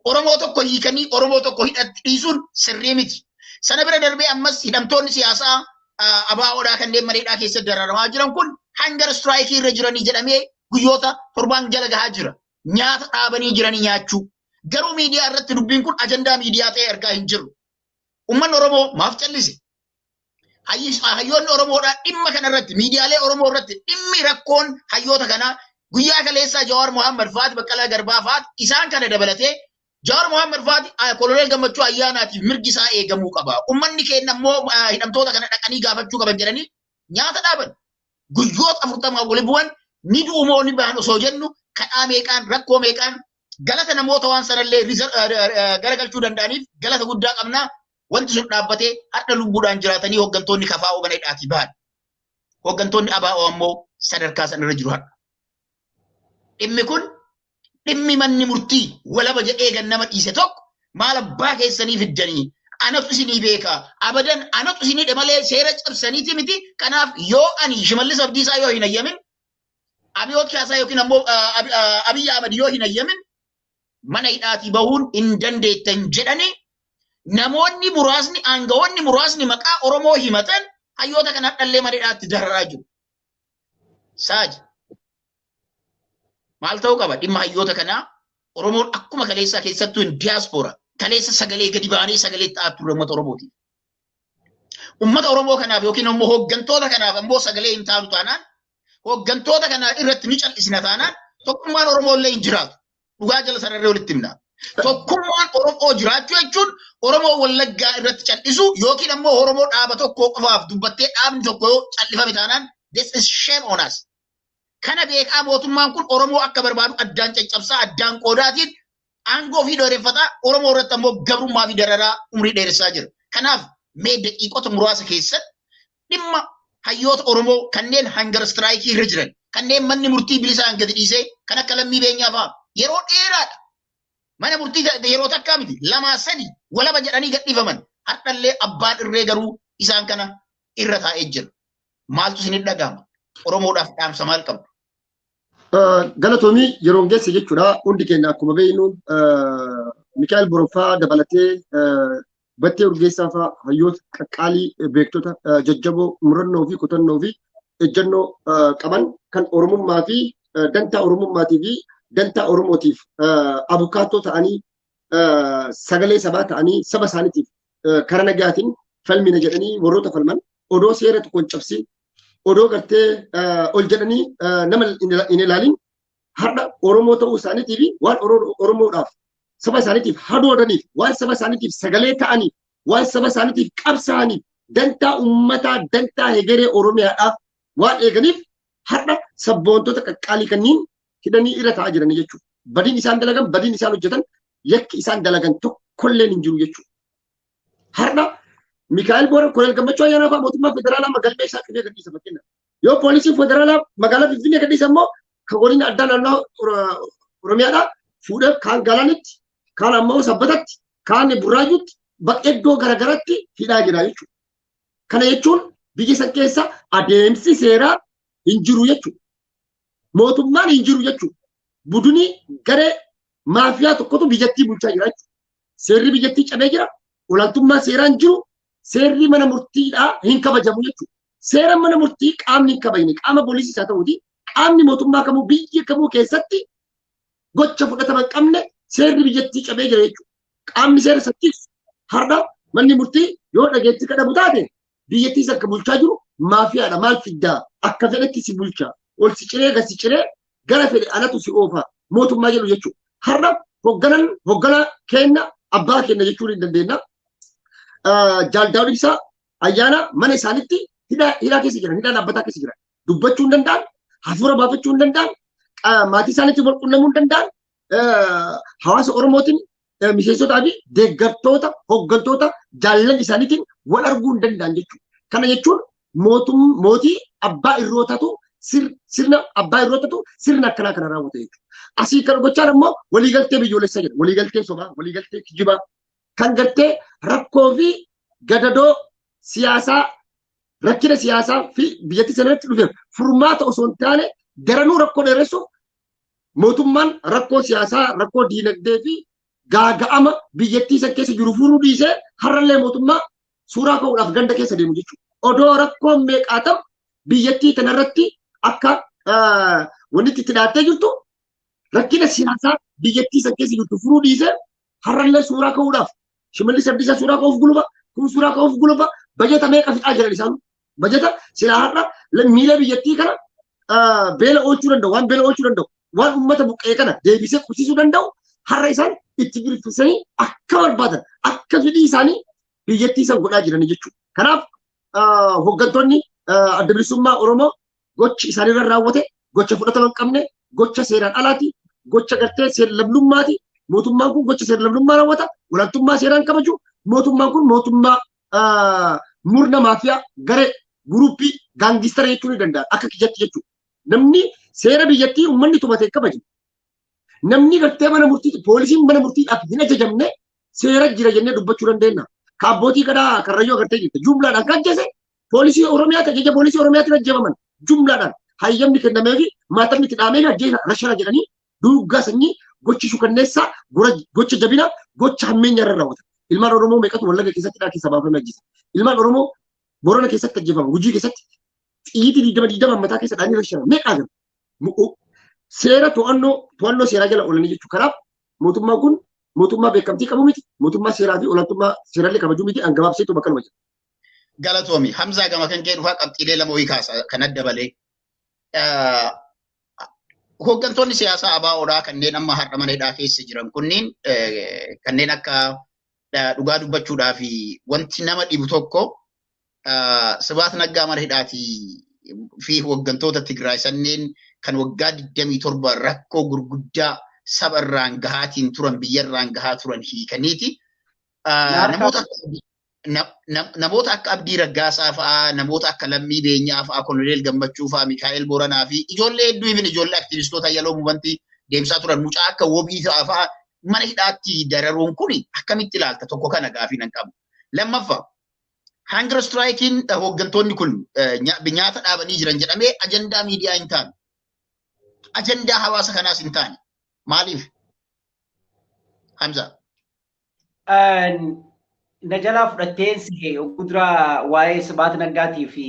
Oromoo tokko hiikanii Oromoo tokko hidhatti dhiisuun sirrii miti. Sana bira darbee ammas hidhamtoonni siyaasaa ABO'dhaa kanneen mana hidhaa keessatti dararamaa jiran kun hangar istiraayikii irra jiranii jedhamee guyyoota torbaan jala gahaa jira. Nyaata dhaabanii jiranii nyaachuu. Garuu miidiyaa irratti dubbiin kun ajandaa miidiyaa ta'ee argaa hin jiru. Uummanni Oromoo maaf callise? Hayyoonni Oromoodhaa dhimma kanarratti miidiyaalee Oromoo irratti dhimmi rakkoon hayyoota kanaa guyyaa kaleessaa Jawaar Mohaammed Faati Baqqalaa Garbaa Faati isaan kana dabalatee Jawaar Mohaammed Faati Koloneel Gammachuu Ayyaanaatiif mirgi isaa eegamuu qaba. Uummanni keenya ammoo hidhamtoota kana dhaqanii gaafachuu qaban jedhanii nyaata dhaaban. Guyyoota 40 wali bu'an ni du'umoo ni bahan osoo jennu kadhaa meeqaan rakkoo meeqaan galata namoota waan sanallee garagalchuu danda'aniif galata guddaa qabnaa. Wanti sun dhaabbatee har'a lubbuudhaan jiraatanii hooggantoonni kafaa'oo mana hidhaatii bahan. Hooggantoonni ABO ammoo sadarkaa sanarra jiru har'a. Dhimmi kun dhimmi manni murtii walaba jedhee gan nama dhiise tokko maal abbaa keessanii fiddanii anatu isinii beekaa abadan anatu isinii malee seera cabsaniiti miti. Kanaaf yoo ani Shimallis Abdiisaa yoo hin ayyamin Abiyoot Kaasaa yookiin ammoo Abiyyi Ahmad yoo hin ayyamin mana hidhaatii bahuun hin dandeettan jedhanii namoonni muraasni aangawoonni muraasni maqaa Oromoo himatan hayyoota kana dhallee mana hidhaatti dararaa jiru. Saaji maal ta'uu qaba dhimma hayyoota kanaa Oromoon akkuma kaleessaa keessattuu hin diiyaaspora kaleessa sagalee gadi baanee sagalee ta'aa turre uummata Oromooti. Uummata Oromoo kanaaf yookiin ammoo hooggantoota kanaaf ammoo sagalee hin taanu taanaan hooggantoota kanaa irratti ni cal'isna taanaan tokkummaan Oromoo illee hin jiraatu. Dhugaa jala sararree walitti himna. Tokkummaan Oromoo jiraachuu jechuun Oromoo Wallaggaa irratti cal'isu yookiin ammoo Oromoo dhaaba tokko qofaaf dubbattee dhaabni tokko yoo cal'ifame taanaan this is shame on us. Kana beekaa mootummaan kun Oromoo akka barbaadu addaan caccabsaa addaan qoodaatiin aangoo fi dheereffataa Oromoo irratti ammoo gabrummaa fi dararaa umrii dheeressaa jira. Kanaaf mee daqiiqota muraasa keessatti dhimma hayyoota Oromoo kanneen hangar istiraayikii irra jiran kanneen manni murtii bilisaan gadi dhiisee kan akka Lammii Beenyaa fa'aa yeroo dheeraadha. Mana murtii yeroo takkaa miti 2-3 walaba jedhanii gadhiifaman har'allee abbaan irree garuu isaan kana irra taa'ee jira. Maaltu isin dhagahama? Oromoodhaaf dhaamsa maal qabdu? Galatoomii yeroon geesse jechuudha. Hundi keenya akkuma beeknu Mikaa'el Boroffaa dabalatee Battee Urgeessaa fa'aa hayyoota qaqqaalii beektota jajjaboo murannoo fi kutannoo fi ejjennoo qaban kan Oromummaa fi dantaa Oromummaatii fi dantaa Oromootiif abukaattoo ta'anii sagalee sabaa ta'anii saba isaaniitiif karaa nagaatiin falmina jedhanii warroota falman odoo seera tokkoon cabsin odoo gartee ol jedhanii nama hin ilaalin har'a Oromoo ta'uu isaaniitii fi waan Oromoodhaaf saba isaaniitiif hadoodaniif waan saba isaaniitiif sagalee ta'aniif waan saba isaaniitiif qabsaa'aniif dantaa uummataa dantaa hegeree Oromiyaadhaaf waan eeganiif har'a sabboontota qaqqaalii kanneen hidhanii irra taa'aa jiran jechuudha. Badiin isaan dalagan badiin isaan hojjetan yakki isaan dalagan tokkolleen hin jiru jechuudha. Har'a Mikaa'el Booran Koloneel Gammachuu Ayyaanaa fa'aa mootummaa federaalaa magaalaa isaa qabee gadhiisa fakkeenyaaf. Yoo poolisiin federaalaa magaalaa Finfinnee gadhiisa immoo kan godina addaa naannoo Oromiyaadhaa fuudhee kaan Galaanitti kaan ammoo Sabbatatti kaan Burraayyuutti bakka iddoo garaagaraatti hidhaa jira jechuudha. Kana jechuun biyya san keessa adeemsi seeraa hin jiru jechuudha. Mootummaan hin jiru jechuudha. Budunii garee maafiyaa tokkotu biyyattii bulchaa jira jechuudha. Seerri biyyattii cabee jira. Olaantummaa seeraa hin jiru. Seerri mana murtiidhaa hin kabajamu jechuudha. Seera mana murtii qaamni hin kabajne qaama poolisii isaa ta'uuti qaamni mootummaa kamuu biyya kamuu keessatti gocha fudhatama hin qabne seerri biyyattii cabee jira jechuudha. Qaamni seera sakkiisu har'a manni murtii yoo dhageetti kadhabu taate biyyattii akka bulchaa jiru maafiyaadha maal fiddaa akka fedhetti si bulchaa ol si ciree gasi ciree gara fedhe alatu si oofa mootummaa jedhu jechuudha. Har'a hoogganaa keenya abbaa keenya jechuu ni dandeenya. Jaaldaawwan isaa ayyaana mana isaaniitti hidhaa keessa jiran hidhaa dhaabbataa keessa jiran dubbachuu hin danda'an hafuura baafachuu hin danda'an maatii isaaniitti wal quunnamuu hin danda'an hawaasa Oromootiin miseensotaa fi deeggartoota hooggantoota jaallan isaaniitiin wal arguu hin danda'an jechuudha. Kana jechuun mootii abbaa irrootatu sirna abbaa irrootatu sirna akkanaa kana raawwata jechuudha. Asii kan gochaan immoo waliigaltee biyyoolessaa jedha waliigaltee sobaa waliigaltee kijibaa kan gartee rakkoo fi gadadoo siyaasaa rakkina siyaasaa fi biyyattii sanatti dhufe furmaata osoo hin taane daranuu rakkoo dheeressuuf mootummaan rakkoo siyaasaa rakkoo diinagdee fi gaaga'ama biyyattii san keessa jiru furuu dhiisee har'allee mootummaa suuraa ka'uudhaaf ganda keessa deemu jechuudha. Odoo rakkoon meeqaatam biyyattii kanarratti akka wanti itti dhaattee jirtu rakkina siyaasaa biyyattii san keessa jirtu furuu dhiisee har'allee suuraa ka'uudhaaf Shimallis Abdiisaa suuraa ka'uuf gulufa kun suuraa ka'uuf gulufa bajeta meeqa fixaa jiran isaan bajeta silaa har'a miila biyyattii kana beela oolchuu danda'u waan beela oolchuu danda'u waan uummata buqqee kana deebisee qubsiisuu danda'u har'a isaan itti girfisanii akka barbaadan akka fedhii isaanii biyyattii san godhaa jiran jechuudha. Kanaaf hooggantoonni adda bilisummaa Oromoo gochi isaaniirra raawwate gocha fudhatama hin qabne gocha seeraan alaati gocha gartee seera lablummaati. Mootummaan kun gocha seera lablummaa raawwata olaantummaa seeraan kabaju mootummaan kun mootummaa murna maafiyaa garee guruppii gaangistara jechuu ni danda'a akka kijatti jechuudha. Namni seera biyyattii uummanni tumatee kabaje. Namni gartee mana murtii poolisiin mana murtiidhaaf hin ajajamne seera jira jennee dubbachuu dandeenya. Kaabbootii gadaa karrayyoo gartee jirte jumlaadhaan kan ajjeese poolisii Oromiyaa ajaja poolisii Oromiyaatiin ajjeefaman jumlaadhaan hayyamni kennamee fi maatamni itti dhaamee ajjeesa rashara jedhanii duugaa sanyii gochi shukanneessaa gocha jabina gocha hammeenya irra raawwatan. Ilmaan Oromoo meeqatu Wallagga keessatti dhaa keessa baafamee ajjeesa. Ilmaan Oromoo Boorana keessatti ajjeefaman Gujii keessatti xiyyiitii 20 mataa keessa dhaanii rashara meeqaa jiru. Seera to'annoo seeraa jala oolanii jechuudha. Kanaaf mootummaan kun mootummaa beekamtii qabu miti. Mootummaa seeraa fi olaantummaa seeraallee kabajuu miti. Gabaabseetu bakka lama jira. Galatoomi Hamzaa gama kan kee dhufaa qabxiilee lama wayii kaasa kan adda balee. Hooggantoonni siyaasaa ABO'dhaa kanneen amma har'a mana hidhaa keessa jiran kunniin kanneen akka dhugaa dubbachuudhaa fi wanti nama dhibu tokko Sibaat Naggaa mana hidhaatii fi hooggantoota Tigraay sanneen kan waggaa 27 rakkoo gurguddaa saba irraan gahaatiin turan biyya irraan gahaa turan hiikaniiti. Namoota akka Abdii Raggaasaa fa'aa namoota akka Lammii Beenyaa fa'aa Koloneel Gammachuu fa'aa Mikaa'el Booranaa fi ijoollee hedduu even ijoollee aktivistoota Yaloo Mubanti deemsaa turan mucaa akka Wobii fa'aa mana hidhaatti dararuun kun akkamitti ilaalta tokko kana gaafii nan qabu. Lammaffaa Hunger striking hooggantoonni kun nyaata dhaabanii jiran jedhamee ajandaa miidiyaa hin taane. Ajandaa hawaasa kanaas hin taane. Maaliif? Hamza. Na jalaa fudhatteen si gudraa waa'ee Sibaat Naggaatii fi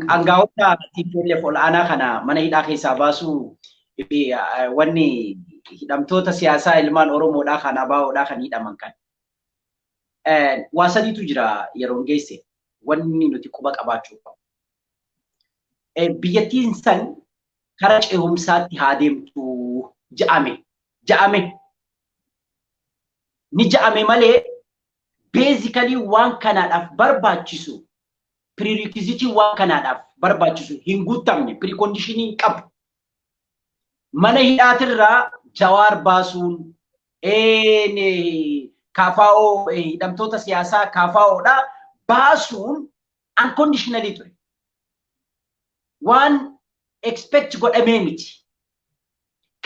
aangaa'ota TPLF ol'aanaa kana mana hidhaa keessaa baasuu wanni hidhamtoota siyaasaa ilmaan Oromoodhaa kan ABO'dhaa kan hidhaman kan. Waa sadiitu jira yeroon geesse wanni nuti quba qabaachuu qabu. Biyyattiin san karaa ce'umsaatti haa deemtu ja'ame. Ni ja'ame malee basically waan kanaadhaaf barbaachisu prerequisite waan kanaadhaaf barbaachisu hin guutamne preconditioning qabu. Mana hidhaatirraa Jawaar baasuun KFO hidhamtoota siyaasaa KFO'dha baasuun unconditionally ture. Waan expect godhamee miti.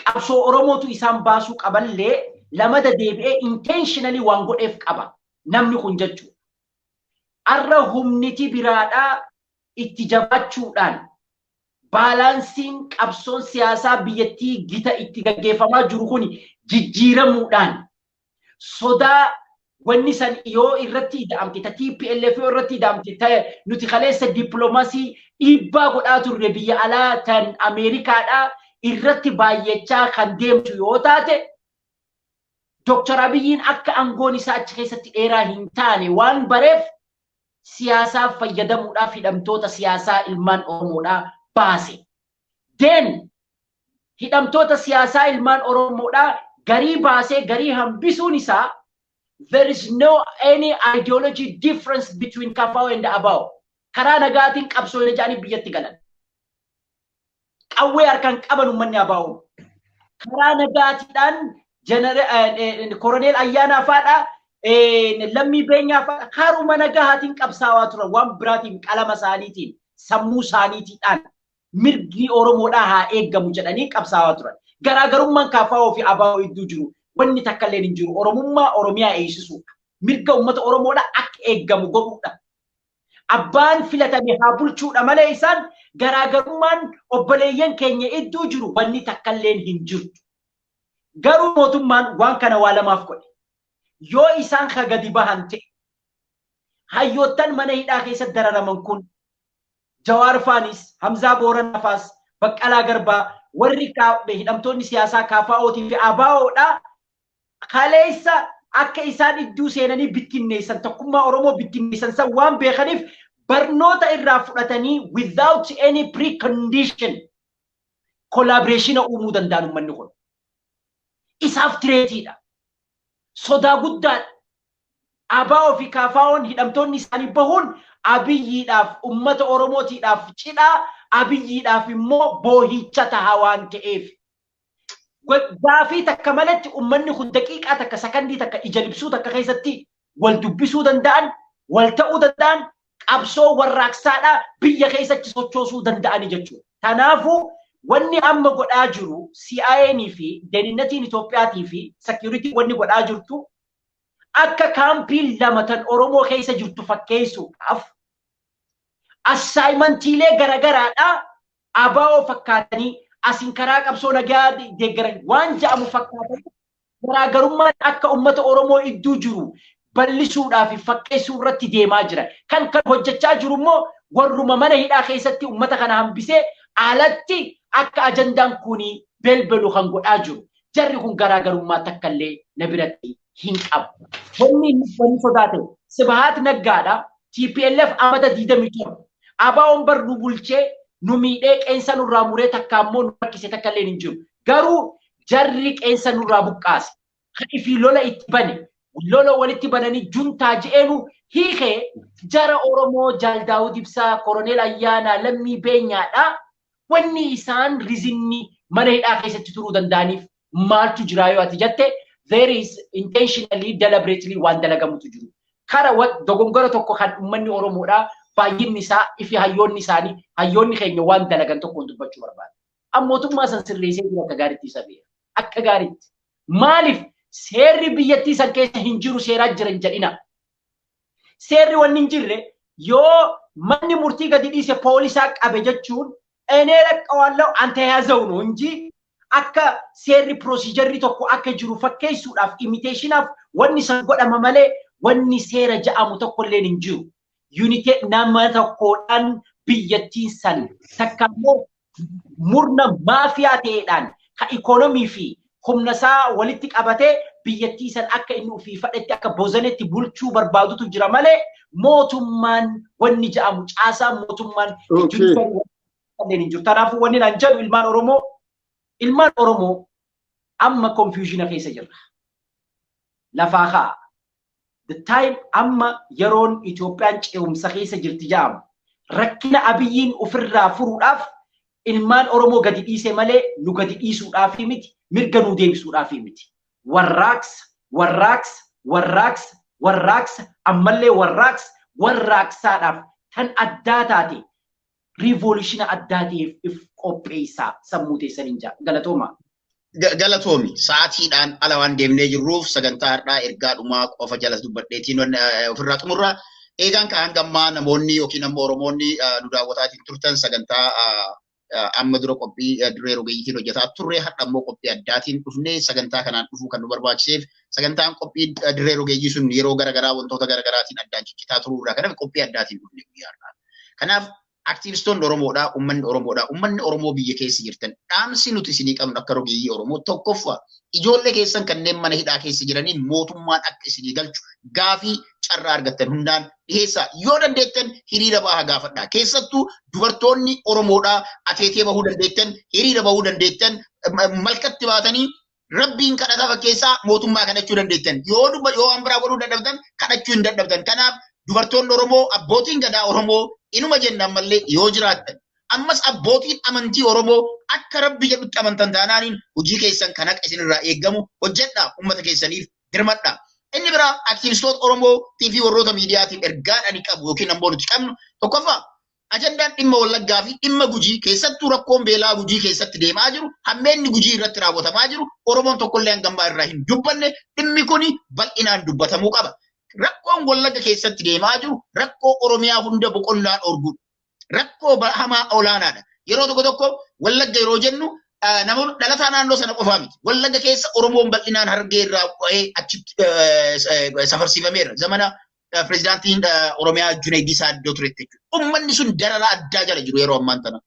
Qabsoo Oromootu isaan baasuu qaballee lamada deebi'ee intentionally waan godheef qaba. Namni kun jechuudha. Arra humniti biraadhaa itti jabaachuudhaan baalaansiin qabsoon siyaasaa biyyattii gita itti gaggeeffamaa jiru kun jijjiiramuudhaan sodaa wanni san yoo irratti ida'amte TPLF yoo irratti ida'amte nuti kaleessa dippiloomaasii dhiibbaa godhaa turre biyya alaa tan Ameerikaadhaa irratti baay'achaa kan deemtu yoo taate Dr. Abiyyiin akka aangoon isaa achi keessatti dheeraa hin taane waan bareef siyaasaaf fayyadamuudhaaf hidhamtoota siyaasaa ilmaan Oromoodhaa baase. Den hidhamtoota siyaasaa ilmaan Oromoodhaa garii baasee garii hambisuun isaa there is no any ideology difference between KFO and ABO. Karaa nagaatiin qabsoolee jaanii biyyatti galan. Qawwee harkaan qaban uummanni ABO. Karaa nagaatiidhaan Koroneel Ayyaanaa faadhaa lammii beenyaa faadhaa haruma nagaatiin qabsaawaa turan waan biraatiin qalama isaaniitiin sammuu isaaniitiidhaan mirgi Oromoodhaa haa eeggamu jedhanii qabsaawaa turan. Garaagarummaan KFO fi ABO iddoo jiru wanni takka illee hin jiru. Oromummaa Oromiyaa eegsisuudha. Mirga uummata Oromoodhaa akka eeggamu godhuudha. Abbaan filatame haa bulchuudha malee isaan garaagarummaan obboleeyyan keenya iddoo jiru wanni takka illee hin jirtu. Garuu mootummaan waan kana waa lamaaf godhe. Yoo isaan gadi bahan ta'e hayyoottan mana hidhaa keessatti dararaman kun Jawaar Faanis, Hamzaa Booranafaas, Baqqalaa Garbaa warri hidhamtoonni siyaasaa KFO'tii fi ABO'dhaa kaleessa akka isaan iddoo seenanii bittinneessan tokkummaa Oromoo bittinneessan san waan beekaniif barnoota irraa fudhatanii without any precondition collaboration uumuu danda'an uummanni kun. Isaaf tireetiidha. Sodaa guddaadha. ABO fi KFO'n hidhamtoonni isaanii bahuun Abiyyiidhaaf uummata Oromootiidhaaf cidhaa Abiyyiidhaaf immoo boohicha tahaa waan ta'eef. Gaafii takka malatti uummanni kun daqiiqaa takka sakandii takka ija libsuu takka keessatti wal dubbisuu danda'an, wal ta'uu danda'an, qabsoo warraaqsaadhaa biyya keessatti sochoosuu danda'ani jechuudha. Kanaafuu wanni amma godhaa jiru CIA'n fi Deeninnatiin Itoophiyaatii fi Security wanni godhaa jirtu akka kaampii lama tan Oromoo keessa jirtu fakkeessuudhaaf assignmentiilee garagaraadhaa ABO fakkaatanii asin karaa qabsoo nagaa deeggaran waan ja'amu fakkaatanii garaagarummaan akka uummata Oromoo iddoo jiru bal'isuudhaa fi fakkeessuu irratti deemaa jira. Kan hojjechaa jiru immoo warruma mana hidhaa keessatti uummata kana hambisee alatti akka ajandaan kuni belbelu kan godhaa jiru. Jarri kun garaagarummaa takka illee na biratti hin qabu. Wanni sodaate Sibahat Naggaadha TPLF amata 27 ABO'n bar nu bulchee nu miidhee qeensa nurraa muree takka ammoo nu rakkise takka illee hin jiru. Garuu jarri qeensa nurraa buqqaase. Kan fi lola itti bane lola walitti bananii juntaa je'eenu hiikee jara Oromoo Jaal Daawud Ibsaa Koroneel Ayyaanaa lammii beenyaadha. Wanni isaan rizinni mana hidhaa keessatti turuu danda'aniif maaltu jira yoo ati jette there is intentionally deliberately waan dalagamutu jiru. Kara dogongora tokko kan uummanni Oromoodhaa baay'inni isaa ifi hayyoonni isaanii hayyoonni keenya waan dalagan tokkoon dubbachuu barbaada. Mootummaa san sirreessee jira akka gaariitti isa beera. Akka gaariitti. Maaliif seerri biyyattii san keessa hin jiru seeraa jiran jedhina. Seerri wanni hin jirre yoo manni murtii gadi dhiise poolisaa qabe jechuun enee laqqawallau anta yaazau no inji akka seerri procedure tokko akka jiru fakkeessuudhaaf imitationaaf wanni san godhama malee wanni seera ja'amu tokko illee hin jiru. Unity nama tokkodhaan biyyattiin san takkaammoo murna maafiyaa ta'eedhaan ka ikonomii fi humna isaa walitti qabatee biyyattii san akka inni ofii fadhetti akka bozanetti bulchuu barbaadutu jira malee mootummaan wanni ja'amu caasaa mootummaan hin jiru. Kanaafuu wanni naan jedhu ilmaan Oromoo amma confusiona keessa jirra. Lafaa kaa. The time amma yeroon Itoophiyaan ce'umsa keessa jirti ja'amu rakkina abiyyiin ofirraa furuudhaaf ilmaan Oromoo gadi dhiise malee nu gadi dhiisuudhaaf miti mirga nu deebisuudhaaf miti. Warraaqsa ammallee warraaqsaadhaaf tan addaa taate revolution addaa ta'eef qopheessaa sammuu teessaniin jaa galatooma. Galatoomi sa'aatiidhaan ala waan deemnee jirruuf sagantaa har'aa ergaa dhumaa qofa jalas dubbadheetiin ofirraa xumurra. Eegaan kan hangammaa namoonni yookiin ammoo Oromoonni nu daawwataatiin turtan sagantaa amma dura qophii duree rogeeyyiitiin hojjetaa turre har'a ammoo qophii addaatiin dhufnee sagantaa kanaan dhufuu kan nu barbaachiseef sagantaan qophii duree rogeeyyii sun yeroo garaagaraa wantoota garaagaraatiin addaan ciccitaa turuurraa kanaaf qophii addaatiin dhufnee guyyaarraa. Kanaaf aktiivistoonni Oromoodhaa, uummanni Oromoo biyya keessa jirtan dhaamsi nuti isinii qabnu akka rogeeyyii Oromoo tokkoffaa ijoollee keessan kanneen mana hidhaa keessa jiraniin mootummaan akka isinii galchu gaafii carraa argattan hundaan dhiyeessaa. Yoo dandeettan hiriira bahaa gaafadhaa. Keessattuu dubartoonni Oromoodhaa ateetee bahuu dandeettan, hiriira bahuu dandeettan, malkatti baatanii rabbiin kadhataa fakkeessaa mootummaa kadhachuu dandeettan. Yoo waan biraa godhuu dadhabdan kadhachuu hin dadhabdan. Kanaaf dubartoonni Oromoo, abbootiin gadaa Oromoo inuma jennaan mallee yoo jiraattan ammas abbootiin amantii Oromoo akka rabbi jedhutti amantan taanaaniin hojii keessan kan akka isinirraa eeggamu hojjedhaa uummata keessaniif dirmadhaa. Inni biraa aktiivistoota Oromoo TV warroota miidiyaatiin ergaadhaan qabu yookiin ammoo nuti qabnu tokkoffaa ajandaan dhimma Wallaggaa fi dhimma Gujii keessattuu rakkoon beelaa Gujii keessatti deemaa jiru hammeenni Gujii irratti raawwatamaa jiru Oromoon tokkollee hangammaa irraa hin dubbanne dhimmi kuni bal'inaan dubbatamuu qaba. Rakkoon Wallagga keessatti deemaa jiru rakkoo Oromiyaa hunda boqonnaan orguudha. Rakkoo hamaa olaanaadha. Yeroo tokko Wallagga yeroo jennu namoonni dhalataa naannoo sana qofaa miti. Wallagga keessa Oromoon bal'inaan Harargee irraa bu'ee achitti safarsiifameera. Zamana pirezidaantiin Oromiyaa Junaayid Saaddoo turetti jechuudha. Uummanni sun dararaa addaa jala jiru yeroo ammaan tana.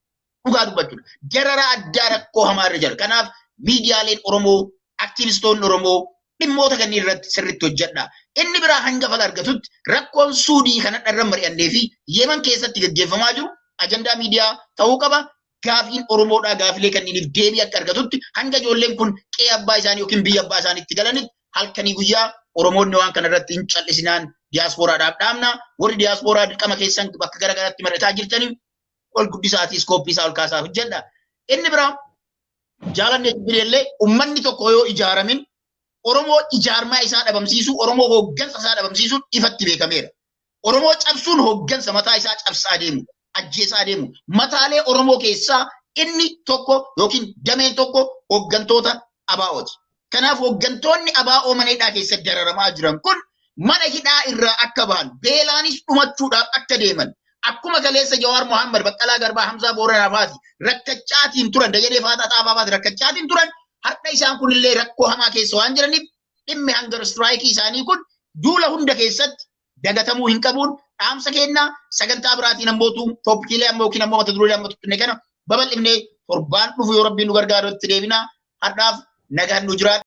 Dhugaa dubbachuudha. Dararaa addaa rakkoo hamaa irra jira. Kanaaf miidiyaaleen Oromoo, aktiivistoonni Oromoo dhimmoota kanneen irratti sirriitti hojjedhaa. Inni biraa hanga fala argatutti rakkoon Suudii kana dharra mari'annee fi Yemen keessatti gaggeeffamaa jiru ajandaa miidiyaa ta'uu qaba. Gaafiin Oromoodhaa gaafilee kanneeniif deebii akka argatutti hanga ijoolleen kun qe'ee abbaa isaanii yookiin biyya abbaa isaaniitti galanitti halkanii guyyaa Oromoonni waan kana irratti hin callisinaan diyaaspooraadhaaf dhaamna. Warri diyaaspooraa dirqama keessan bakka garaagaraatti mari'ataa jirtaniif ol guddisaatii iskooppii isaa ol kaasaaf hojjedha. Inni biraa jaalanne bireellee uummanni tokko yoo ijaaramin Oromoo ijaarmaa isaa dhabamsiisuu, Oromoo hooggansa isaa dhabamsiisuun ifatti beekameera. Oromoo cabsuun hooggansa mataa isaa cabsaa deemu, ajjeesaa deemu. Mataalee Oromoo keessaa inni tokko yookiin dameen tokko hooggantoota ABO'ti. Kanaaf hooggantoonni ABO mana hidhaa keessatti dararamaa jiran kun mana hidhaa irraa akka bahan, beelaanis dhumachuudhaaf akka deeman. Akkuma kaleessa Jawaar Mohaammed, Baqqalaa Garbaa, Hamzaa Booranaa faati rakkachaatiin turan, Dajanee Faataa Xaafaa faati rakkachaatiin turan. Har'a isaan kunillee rakkoo hamaa keessa waan jiraniif dhimmi hangar istiraayikii isaanii kun duula hunda keessatti dagatamuu hin qabuun dhaamsa kennaa sagantaa biraatiin ammootu tooppikiilee ammoo yookiin ammoo mata dureelee ammootu kana babal'ifnee torbaan dhufu yoo rabbiin nu gargaaru itti deebinaa har'aaf nagaan nu jiraatu.